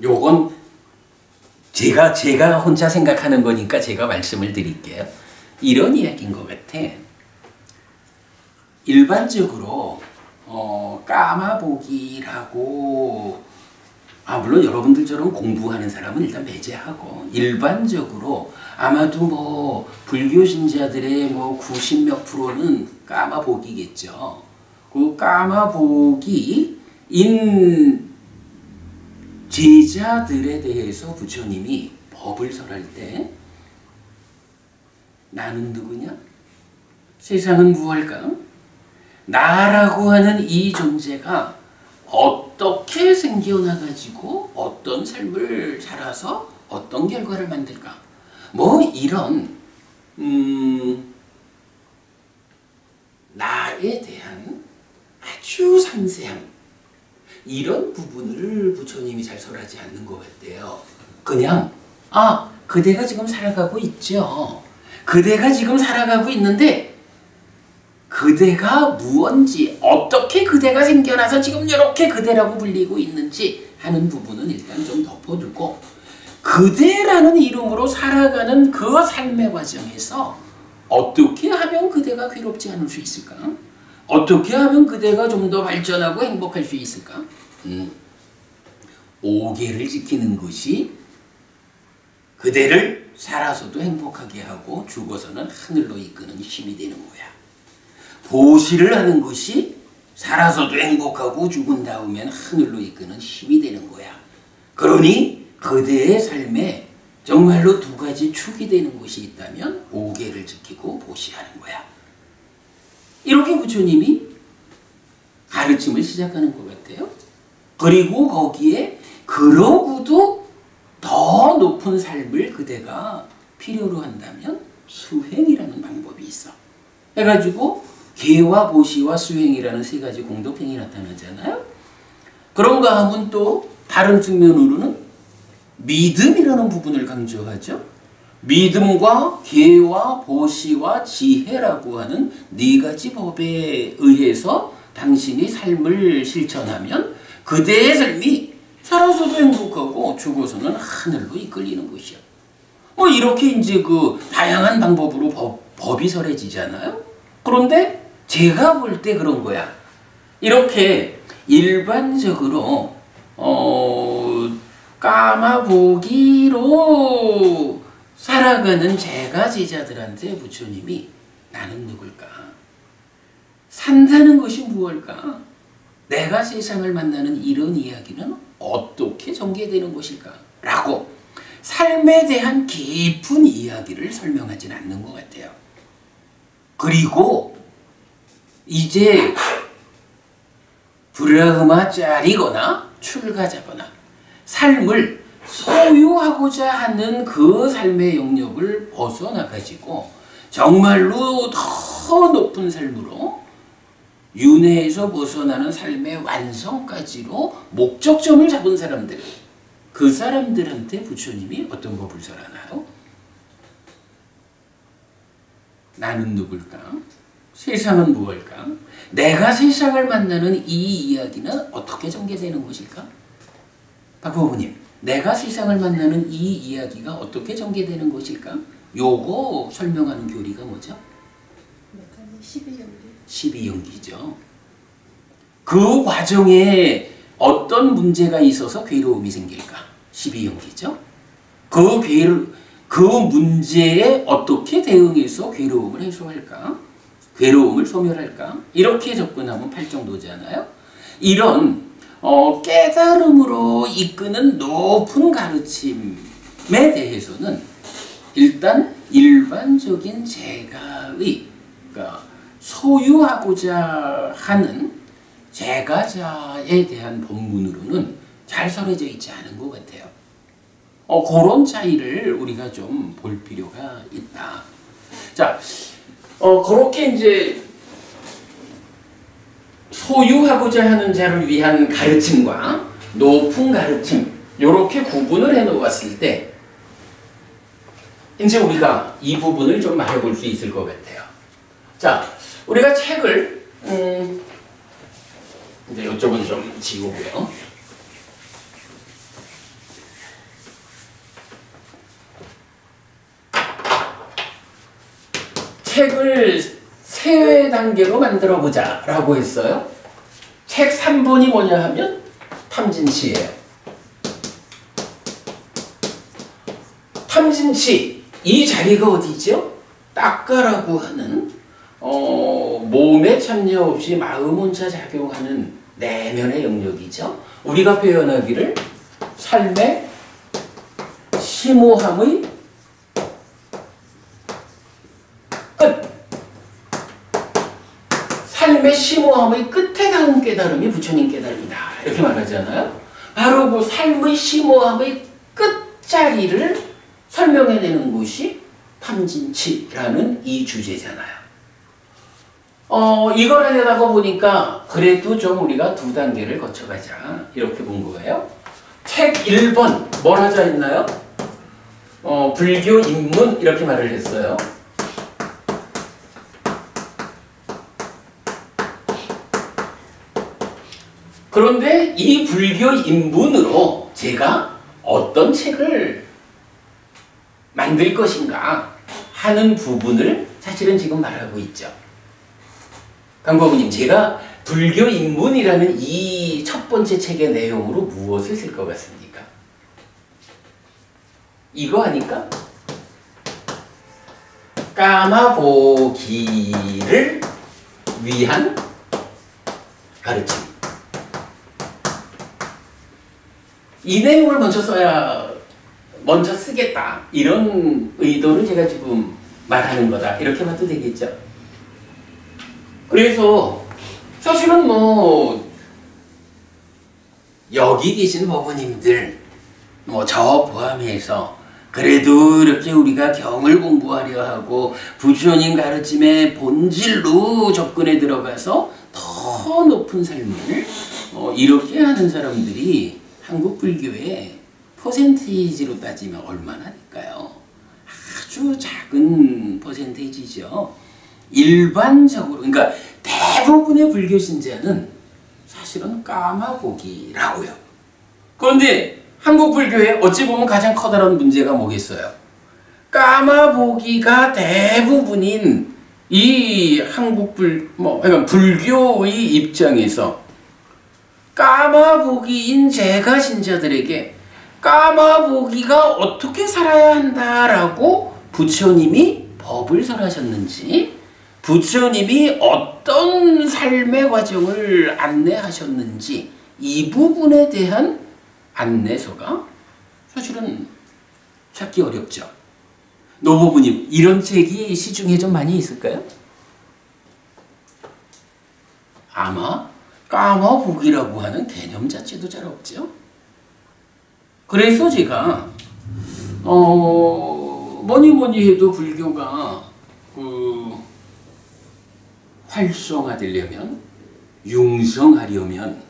요건 제가 혼자 생각하는 거니까 제가 말씀을 드릴게요. 이런 이야기인 것 같아. 일반적으로 까마보기라고 물론 여러분들처럼 공부하는 사람은 일단 배제하고 일반적으로 아마도 뭐 불교 신자들의 뭐 90몇 프로는 까마보기겠죠. 그 까마보기인 제자들에 대해서 부처님이 법을 설할 때 나는 누구냐? 세상은 무엇일까? 나라고 하는 이 존재가 어떻게 생겨나가지고 어떤 삶을 살아서 어떤 결과를 만들까? 뭐 이런 나에 대한 아주 상세한 이런 부분을 부처님이 잘 설하지 않는 것 같아요. 그냥 그대가 지금 살아가고 있죠. 그대가 지금 살아가고 있는데 그대가 무언지 어떻게 그대가 생겨나서 지금 이렇게 그대라고 불리고 있는지 하는 부분은 일단 좀 덮어두고 그대라는 이름으로 살아가는 그 삶의 과정에서 어떻게 하면 그대가 괴롭지 않을 수 있을까? 어떻게 하면 그대가 좀 더 발전하고 행복할 수 있을까? 5계를 지키는 것이 그대를 살아서도 행복하게 하고 죽어서는 하늘로 이끄는 힘이 되는 거야. 보시를 하는 것이 살아서도 행복하고 죽은 다음엔 하늘로 이끄는 힘이 되는 거야. 그러니 그대의 삶에 정말로 두 가지 축이 되는 것이 있다면 5계를 지키고 보시하는 거야. 이렇게 부처님이 가르침을 시작하는 것 같아요. 그리고 거기에 그러고도 더 높은 삶을 그대가 필요로 한다면 수행이라는 방법이 있어. 해가지고 계와 보시와 수행이라는 세 가지 공덕행이 나타나잖아요. 그런가 하면 또 다른 측면으로는 믿음이라는 부분을 강조하죠. 믿음과 계와 보시와 지혜라고 하는 네 가지 법에 의해서 당신이 삶을 실천하면 그대의 삶이 살아서도 행복하고 죽어서는 하늘로 이끌리는 것이야. 뭐 이렇게 이제 그 다양한 방법으로 법이 설해지잖아요. 그런데 제가 볼 때 그런 거야. 이렇게 일반적으로 까마보기로 살아가는 제가 제자들한테 부처님이 나는 누굴까? 산다는 것이 무엇일까? 내가 세상을 만나는 이런 이야기는 어떻게 전개되는 것일까? 라고 삶에 대한 깊은 이야기를 설명하진 않는 것 같아요. 그리고 이제 브라흐마짜리거나 출가자거나 삶을 소유하고자 하는 그 삶의 영역을 벗어나가지고 정말로 더 높은 삶으로 윤회에서 벗어나는 삶의 완성까지로 목적점을 잡은 사람들, 그 사람들한테 부처님이 어떤 법을 설하나요? 나는 누굴까? 세상은 무엇일까? 내가 세상을 만나는 이 이야기는 어떻게 전개되는 것일까? 박보부님, 내가 세상을 만나는 이 이야기가 어떻게 전개되는 것일까? 요거 설명하는 교리가 뭐죠? 12연기죠. 그 과정에 어떤 문제가 있어서 괴로움이 생길까? 12연기죠. 그 문제에 어떻게 대응해서 괴로움을 해소할까? 괴로움을 소멸할까? 이렇게 접근하면 8정도잖아요. 이런 깨달음으로 이끄는 높은 가르침에 대해서는 일단 일반적인 제가의, 그러니까 소유하고자 하는 제가자에 대한 법문으로는 잘 설해져 있지 않은 것 같아요. 그런 차이를 우리가 좀 볼 필요가 있다. 자, 그렇게 이제 소유하고자 하는 자를 위한 가르침과 높은 가르침, 이렇게 구분을 해 놓았을 때 이제 우리가 이 부분을 좀 말해볼 수 있을 것 같아요. 자, 우리가 책을 이제 이쪽은 좀 지우고요. 책을 세 단계로 만들어 보자 라고 했어요. 책 3번이 뭐냐 하면 탐진치예요. 탐진치, 이 자리가 어디죠? 딱가라고 하는 몸에 참여 없이 마음 혼자 작용하는 내면의 영역이죠. 우리가 표현하기를 삶의 심오함의 끝, 삶의 심오함의 끝에 닿은 깨달음이 부처님 깨달음이다, 이렇게 말하잖아요. 바로 그 삶의 심오함의 끝자리를 설명해내는 것이 탐진치라는 이 주제잖아요. 이걸 하려다가 보니까 그래도 좀 우리가 두 단계를 거쳐가자, 이렇게 본 거예요. 책 1번 뭘 하자 했나요? 불교 입문, 이렇게 말을 했어요. 그런데 이 불교 입문으로 제가 어떤 책을 만들 것인가 하는 부분을 사실은 지금 말하고 있죠. 강법우님, 제가 불교 입문이라는 이 첫 번째 책의 내용으로 무엇을 쓸 것 같습니까? 이거 아닐까? 까마보기를 위한 가르침. 이 내용을 먼저 쓰겠다, 이런 의도를 제가 지금 말하는 거다, 이렇게 봐도 되겠죠. 그래서 사실은 뭐 여기 계신 법원님들 저 포함해서 그래도 이렇게 우리가 경을 공부하려 하고 부처님 가르침의 본질로 접근해 들어가서 더 높은 삶을 이렇게 하는 사람들이 한국 불교의 퍼센티지로 따지면 얼마나 될까요? 아주 작은 퍼센테이지죠. 일반적으로 그러니까 대부분의 불교 신자는 사실은 까마보기라고요. 그런데 한국 불교에 어찌 보면 가장 커다란 문제가 뭐겠어요? 까마보기가 대부분인 이 한국 그러니까 불교의 입장에서 까마보기인 제가 신자들에게 까마보기가 어떻게 살아야 한다라고 부처님이 법을 설하셨는지, 부처님이 어떤 삶의 과정을 안내하셨는지 이 부분에 대한 안내서가 사실은 찾기 어렵죠. 노부부님, 이런 책이 시중에 좀 많이 있을까요? 아마 까마보기라고 하는 개념 자체도 잘 없죠. 그래서 제가 뭐니 해도 불교가 활성화되려면, 융성하려면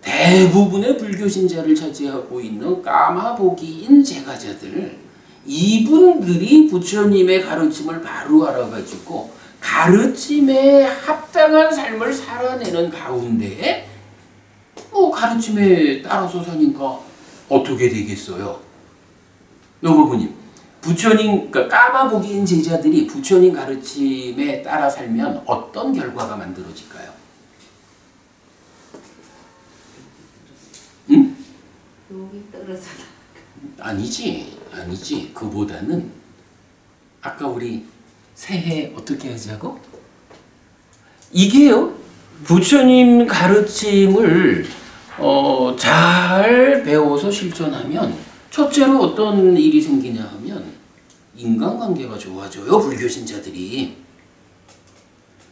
대부분의 불교 신자를 차지하고 있는 까마보기인 제가자들, 이분들이 부처님의 가르침을 바로 알아가지고 가르침에 합당한 삶을 살아내는 가운데 가르침에 따라서 사니까 어떻게 되겠어요? 노부부님, 부처님, 그러니까 까마보기인 제자들이 부처님 가르침에 따라 살면 어떤 결과가 만들어질까요? 응? 욕이 떨어져. 아니지. 그보다는 아까 우리 새해 어떻게 하자고? 이게요, 부처님 가르침을 잘 배워서 실천하면 첫째로 어떤 일이 생기냐 하면 인간관계가 좋아져요, 불교신자들이.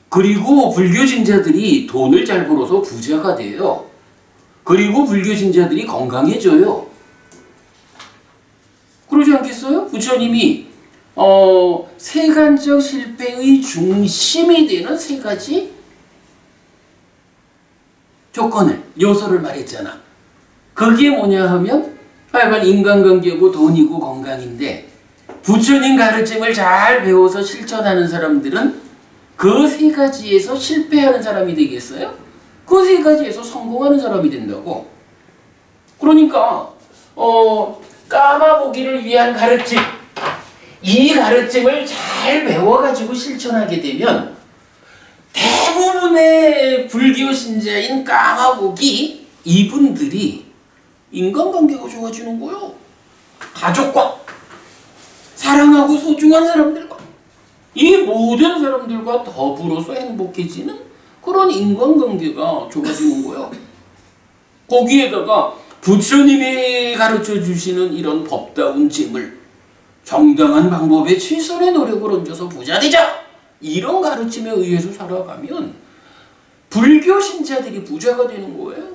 그리고 불교신자들이 돈을 잘 벌어서 부자가 돼요. 그리고 불교신자들이 건강해져요. 그러지 않겠어요? 부처님이 세간적 실패의 중심이 되는 세 가지 요소를 말했잖아. 그게 뭐냐 하면 하여간 인간관계고 돈이고 건강인데, 부처님 가르침을 잘 배워서 실천하는 사람들은 그 세 가지에서 실패하는 사람이 되겠어요? 그 세 가지에서 성공하는 사람이 된다고. 그러니까 까마보기를 위한 가르침, 이 가르침을 잘 배워가지고 실천하게 되면 대부분의 불교 신자인 까마보기 이분들이 인간관계가 좋아지는 거요. 가족과 사랑하고 소중한 사람들과 이 모든 사람들과 더불어서 행복해지는 그런 인간관계가 좋아지는 거예요. 거기에다가 부처님이 가르쳐 주시는 이런 법다운 재물, 정당한 방법에 최선의 노력을 얹어서 부자되자, 이런 가르침에 의해서 살아가면 불교 신자들이 부자가 되는 거예요.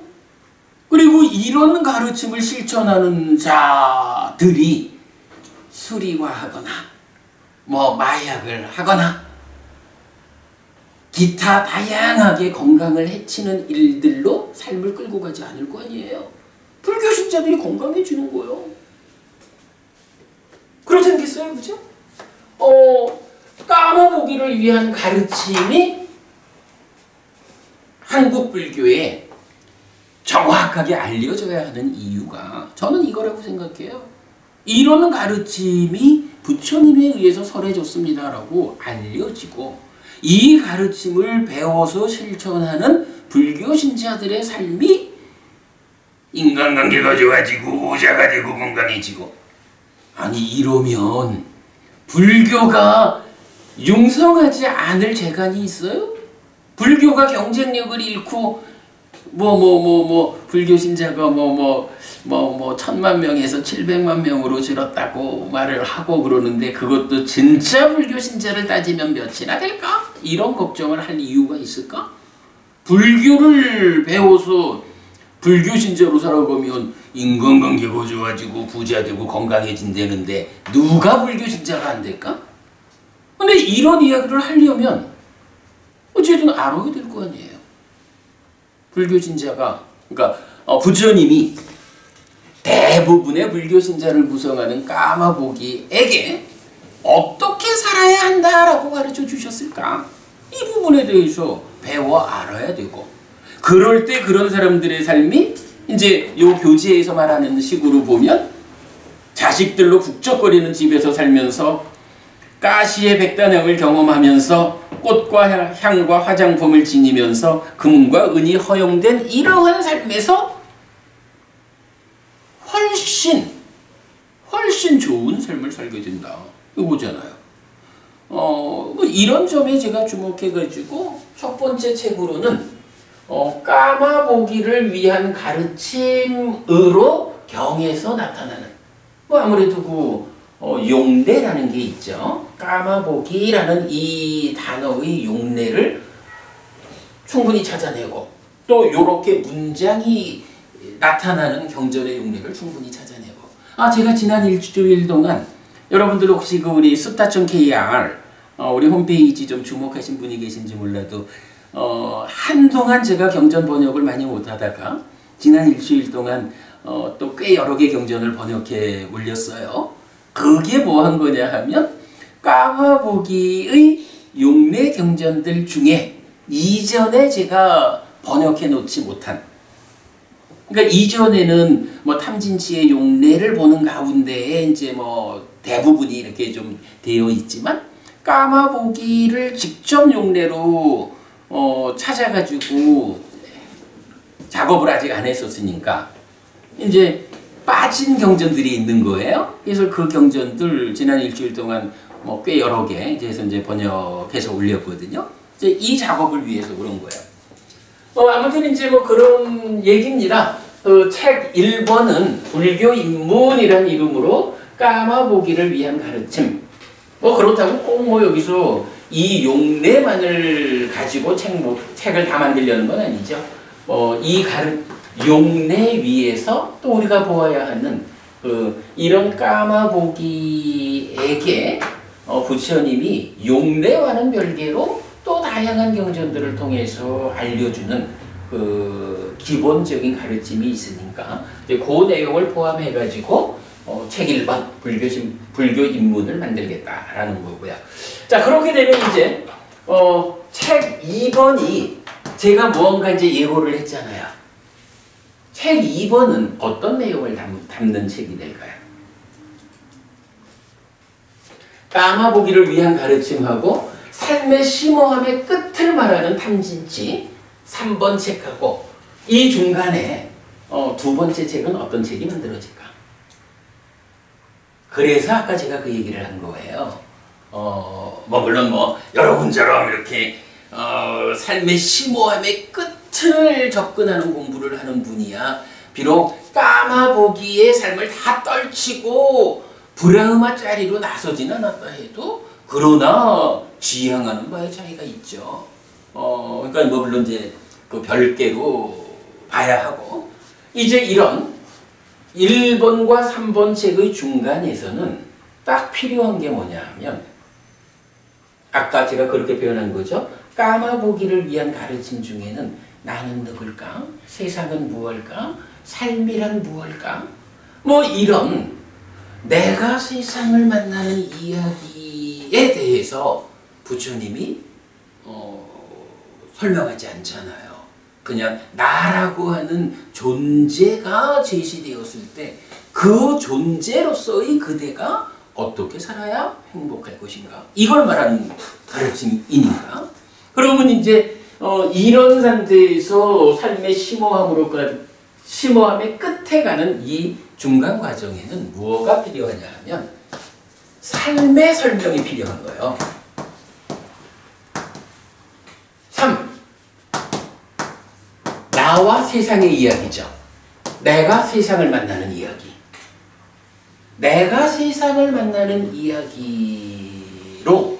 그리고 이런 가르침을 실천하는 자들이 수리화하거나 마약을 하거나 기타 다양하게 건강을 해치는 일들로 삶을 끌고 가지 않을 거 아니에요. 불교 신자들이 건강해지는 거예요. 그렇지 않겠어요? 그죠? 까마보기를 위한 가르침이 한국 불교에 정확하게 알려져야 하는 이유가 저는 이거라고 생각해요. 이런 가르침이 부처님에 의해서 설해졌습니다라고 알려지고, 이 가르침을 배워서 실천하는 불교 신자들의 삶이 인간관계가 좋아지고 부자가 되고 건강해지고, 아니 이러면 불교가 융성하지 않을 재간이 있어요? 불교가 경쟁력을 잃고 불교 신자가 1000만 명에서 700만 명으로 줄었다고 말을 하고 그러는데, 그것도 진짜 불교 신자를 따지면 몇이나 될까? 이런 걱정을 할 이유가 있을까? 불교를 배워서 불교 신자로 살아가면 인간관계가 좋아지고 부자 되고 건강해진다는데 누가 불교 신자가 안 될까? 근데 이런 이야기를 하려면 어쨌든 알아야 될 거 아니에요. 불교 신자가, 그러니까 부처님이 대부분의 불교 신자를 구성하는 까마보기에게 어떻게 살아야 한다라고 가르쳐 주셨을까? 이 부분에 대해서 배워 알아야 되고, 그럴 때 그런 사람들의 삶이 이제 요 교재에서 말하는 식으로 보면 자식들로 북적거리는 집에서 살면서 가시의 백단향을 경험하면서 꽃과 향과 화장품을 지니면서 금과 은이 허용된 이러한 삶에서 훨씬 좋은 삶을 살게 된다. 이거잖아요. 뭐 이런 점에 제가 주목해가지고 첫 번째 책으로는 까마보기를 위한 가르침으로 경에서 나타나는, 뭐 아무래도 용례라는 게 있죠. 까마보기라는 이 단어의 용례를 충분히 찾아내고, 또 이렇게 문장이 나타나는 경전의 용례를 충분히 찾아내고, 제가 지난 일주일 동안 여러분들 혹시 우리 숫다.kr 우리 홈페이지 좀 주목하신 분이 계신지 몰라도 한동안 제가 경전 번역을 많이 못하다가 지난 일주일 동안 또 꽤 여러 개 경전을 번역해 올렸어요. 그게 뭐 한 거냐 하면 까마보기의 용례 경전들 중에 이전에 제가 번역해 놓지 못한, 그러니까 이전에는 뭐 탐진치의 용례를 보는 가운데에 이제 뭐 대부분이 이렇게 좀 되어 있지만, 까마보기를 직접 용례로 찾아가지고 작업을 아직 안 했었으니까 이제 빠진 경전들이 있는 거예요. 그래서 그 경전들 지난 일주일 동안 뭐 꽤 여러 개 이제 번역해서 올렸거든요. 이제 이 작업을 위해서 그런 거예요. 아무튼 이제 뭐 그런 얘기입니다. 책 1번은 불교 입문이라는 이름으로 까마보기를 위한 가르침. 뭐 그렇다고 꼭 뭐 여기서 이 용례만을 가지고 책을 다 만들려는 건 아니죠. 이 용례 위에서 또 우리가 보아야 하는 이런 까마보기에게 부처님이 용례와는 별개로 또 다양한 경전들을 통해서 알려주는 기본적인 가르침이 있으니까 이제 그 내용을 포함해가지고 책 1번 불교 입문을 만들겠다라는 거고요. 자, 그렇게 되면 이제 책 2번이 제가 무언가 이제 예고를 했잖아요. 책 2번은 어떤 내용을 담는 책이 될까요? 까마보기를 위한 가르침하고 삶의 심오함의 끝을 말하는 탐진치 3번 책하고, 이 중간에 두 번째 책은 어떤 책이 만들어질까? 그래서 아까 제가 그 얘기를 한 거예요. 물론 여러분처럼 이렇게 삶의 심오함의 끝을 접근하는 공부를 하는 분이야 비록 까마보기의 삶을 다 떨치고 브라흐마 짜리로 나서지는 않았다 해도, 그러나 지향하는 바에 차이가 있죠. 그러니까 물론 이제 그 별개로 봐야 하고, 이제 이런 1번과 3번 책의 중간에서는 딱 필요한 게 뭐냐 하면, 아까 제가 그렇게 표현한 거죠. 까마보기를 위한 가르침 중에는 나는 누굴까? 세상은 무엇일까? 삶이란 무엇일까? 뭐 이런 내가 세상을 만나는 이야기에 대해서 부처님이 설명하지 않잖아요. 그냥 나라고 하는 존재가 제시되었을 때 그 존재로서의 그대가 어떻게 살아야 행복할 것인가, 이걸 말하는 가르침이니까. 그러면 이제 이런 상태에서 삶의 심오함의 끝에 가는 이 중간 과정에는 무엇가 필요하냐 하면 삶의 설명이 필요한 거예요. 3. 나와 세상의 이야기죠. 내가 세상을 만나는 이야기. 내가 세상을 만나는 이야기로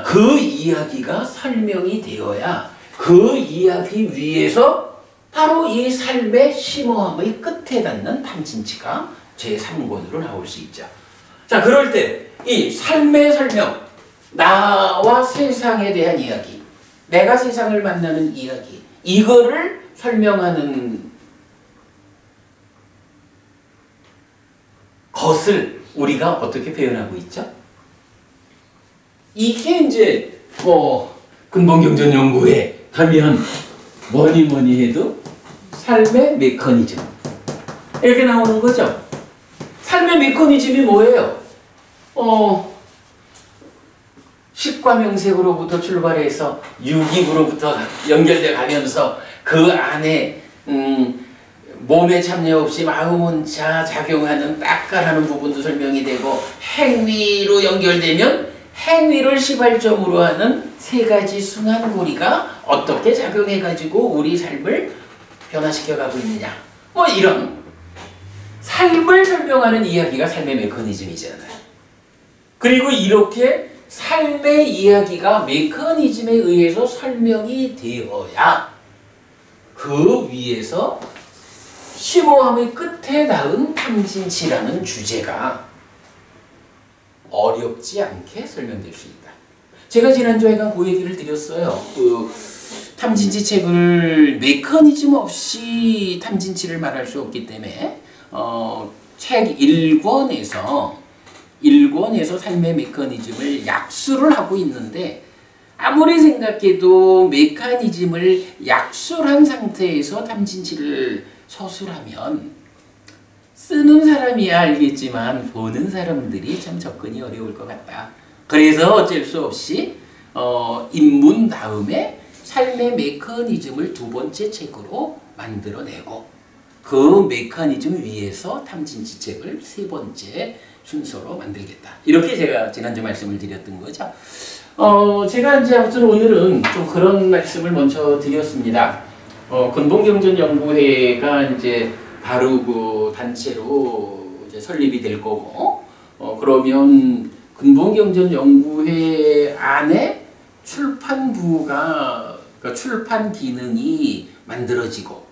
그 이야기가 설명이 되어야 그 이야기 위에서 바로 이 삶의 심오함의 끝에 닿는 탐진치가 제3권으로 나올 수 있죠. 자, 그럴 때 이 삶의 설명, 나와 세상에 대한 이야기, 내가 세상을 만나는 이야기, 이거를 설명하는 것을 우리가 어떻게 표현하고 있죠? 이게 이제 근본경전연구회 하면 뭐니 해도 삶의 메커니즘 이렇게 나오는 거죠. 삶의 메커니즘이 뭐예요? 식과명색으로부터 출발해서 유기부로부터 연결돼 가면서 그 안에 몸에 참여 없이 마음 혼자 작용하는 딱가라는 부분도 설명이 되고 행위로 연결되면 행위를 시발점으로 하는 세 가지 순환고리가 어떻게 작용해가지고 우리 삶을 변화시켜가고 있느냐 이런 삶을 설명하는 이야기가 삶의 메커니즘이잖아요. 그리고 이렇게 삶의 이야기가 메커니즘에 의해서 설명이 되어야 그 위에서 심오함의 끝에 닿은 탐진치라는 주제가 어렵지 않게 설명될 수 있다. 제가 지난주에 그 얘기를 드렸어요. 탐진치 책을 메커니즘 없이 탐진치를 말할 수 없기 때문에 책 1권에서 삶의 메커니즘을 약수를 하고 있는데 아무리 생각해도 메커니즘을 약술한 상태에서 탐진치를 서술하면 쓰는 사람이야 알겠지만 보는 사람들이 참 접근이 어려울 것 같다. 그래서 어쩔 수 없이 입문 다음에 삶의 메커니즘을 두 번째 책으로 만들어내고 그 메커니즘 위에서 탐진치 책을 세 번째 순서로 만들겠다. 이렇게 제가 지난주 말씀을 드렸던 거죠. 제가 이제 아무튼 오늘은 좀 그런 말씀을 먼저 드렸습니다. 근본경전연구회가 이제 바로 그 단체로 이제 설립이 될 거고, 그러면 근본경전연구회 안에 출판부가, 그러니까 출판 기능이 만들어지고,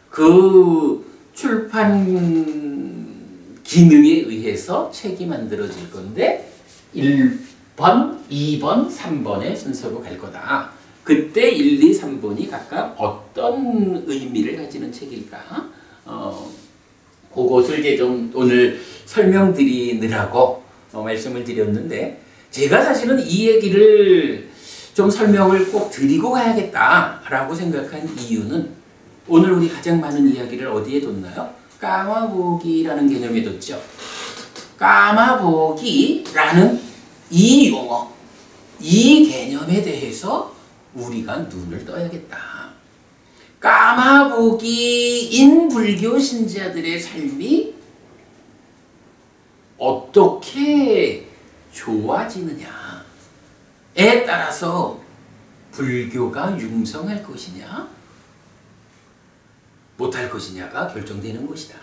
그 출판 기능에 의해서 책이 만들어질 건데, 1번, 2번, 3번의 순서로 갈 거다. 그때 1, 2, 3번이 각각 어떤 의미를 가지는 책일까? 그것을 이제 좀 오늘 설명드리느라고 말씀을 드렸는데, 제가 사실은 이 얘기를 좀 설명을 꼭 드리고 가야겠다라고 생각한 이유는 오늘 우리 가장 많은 이야기를 어디에 뒀나요? 까마보기라는 개념에 뒀죠. 까마보기라는 이 용어, 이 개념에 대해서 우리가 눈을 떠야겠다. 까마보기인 불교 신자들의 삶이 어떻게 좋아지느냐에 따라서 불교가 융성할 것이냐 못할 것이냐가 결정되는 것이다.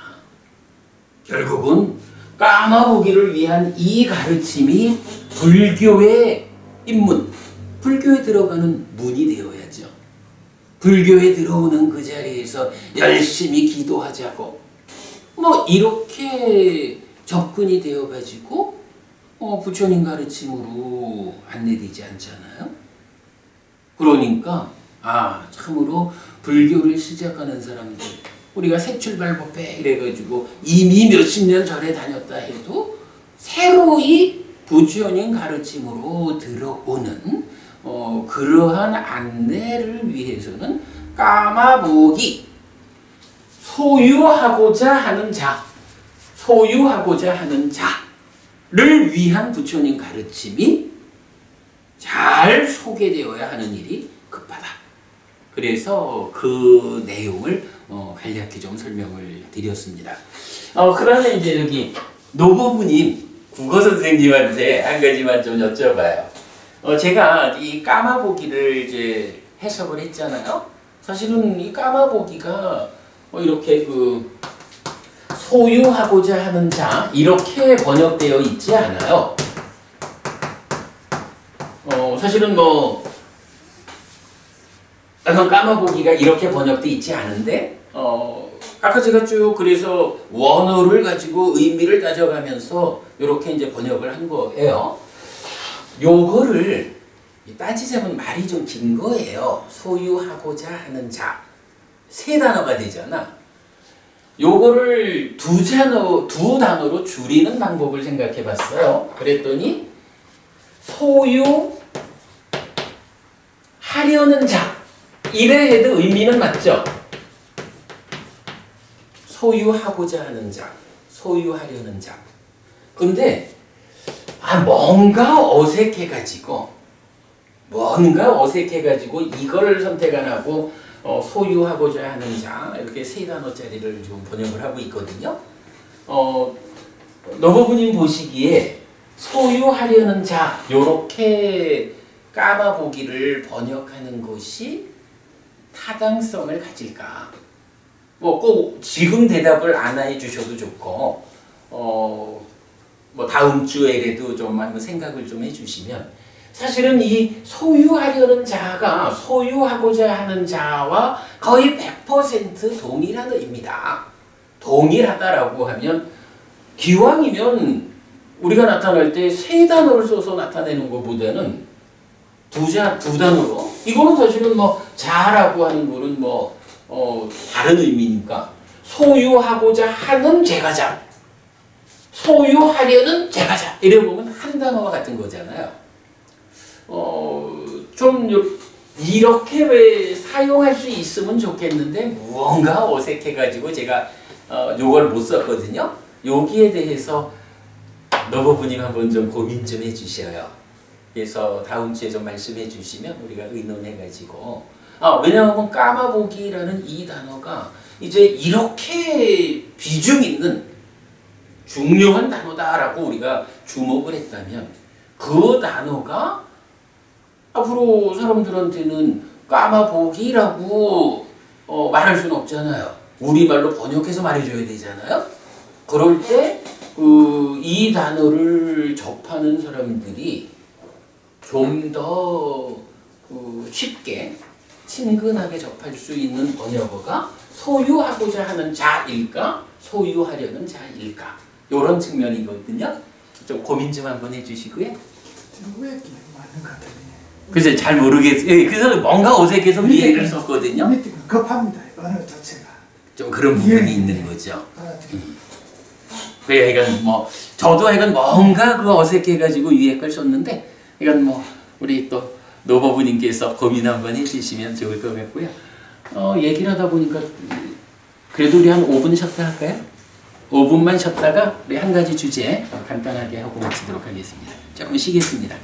결국은 까마보기를 위한 이 가르침이 불교의 입문, 불교에 들어가는 문이 되어야죠. 불교에 들어오는 그 자리에서 열심히 기도하자고 이렇게 접근이 되어가지고 부처님 가르침으로 안내되지 않잖아요. 그러니까 참으로 불교를 시작하는 사람들, 우리가 새출발법회 이래가지고 이미 몇십 년 전에 다녔다 해도 새로이 부처님 가르침으로 들어오는 그러한 안내를 위해서는 까마보기, 소유하고자 하는 자를 위한 부처님 가르침이 잘 소개되어야 하는 일이 급하다. 그래서 그 내용을 간략히 좀 설명을 드렸습니다. 그러면 이제 여기 노부부님 국어 선생님한테 한 가지만 좀 여쭤봐요. 제가 이 까마보기를 이제 해석을 했잖아요. 사실은 이 까마보기가 이렇게 소유하고자 하는 자 이렇게 번역되어 있지 않아요. 사실은 약간 까마보기가 이렇게 번역되어 있지 않은데 아까 제가 쭉 그래서 원어를 가지고 의미를 따져가면서 이렇게 이제 번역을 한 거예요. 요거를 따지자면 말이 좀 긴 거예요. 소유하고자 하는 자. 세 단어가 되잖아. 요거를 두 단어로 줄이는 방법을 생각해 봤어요. 그랬더니 소유하려는 자. 이래 해도 의미는 맞죠? 소유하고자 하는 자. 소유하려는 자. 근데 뭔가 어색해가지고 이걸 선택 안 하고 소유하고자 하는 자 이렇게 세 단어짜리를 좀 번역을 하고 있거든요. 너버부님 보시기에 소유하려는 자 요렇게 까마보기를 번역하는 것이 타당성을 가질까? 뭐 꼭 지금 대답을 안 해주셔도 좋고 뭐 다음 주에라도 좀 한번 생각을 좀 해주시면 사실은 이 소유하려는 자가 소유하고자 하는 자와 거의 100% 동일한 의미다. 동일하다라고 하면 기왕이면 우리가 나타날 때 세 단어를 써서 나타내는 것보다는 두 단어로 이거는 사실은 뭐 자라고 하는 거는 다른 의미니까 소유하고자 하는 제가자 소유하려는 제가자 이래 보면 한 단어와 같은 거잖아요. 좀 이렇게 왜 사용할 수 있으면 좋겠는데 무언가 어색해가지고 제가 요걸 못 썼거든요. 여기에 대해서 너버부님 한번 좀 고민 좀 해주셔요. 그래서 다음 주에 좀 말씀해 주시면 우리가 의논해가지고 왜냐하면 까마보기라는 이 단어가 이제 이렇게 비중 있는 중요한 단어다라고 우리가 주목을 했다면 그 단어가 앞으로 사람들한테는 까마보기라고 말할 수는 없잖아요. 우리말로 번역해서 말해줘야 되잖아요. 그럴 때 이 단어를 접하는 사람들이 좀 더 쉽게 친근하게 접할 수 있는 번역어가 소유하고자 하는 자일까? 소유하려는 자일까? 이런 측면이거든요. 좀 고민 좀 한번 해주시고요. 왜 이렇게 맞는 것 같아요. 글쎄 잘 모르겠어요. 그래서 뭔가 어색해서 이해를 썼거든요. 급합니다. 언어 자체가. 좀 그런 부분이 있는 거죠. 그러니까 저도 뭔가 어색해가지고 위에 걸 썼는데 그러니까 우리 또 노버부님께서 고민 한번 해주시면 좋을 것 같고요. 얘기를 하다 보니까 그래도 우리 한 5분 쉬었다 할까요? 5분만 쉬었다가 우리 한 가지 주제 간단하게 하고 마치도록 하겠습니다. 조금 쉬겠습니다.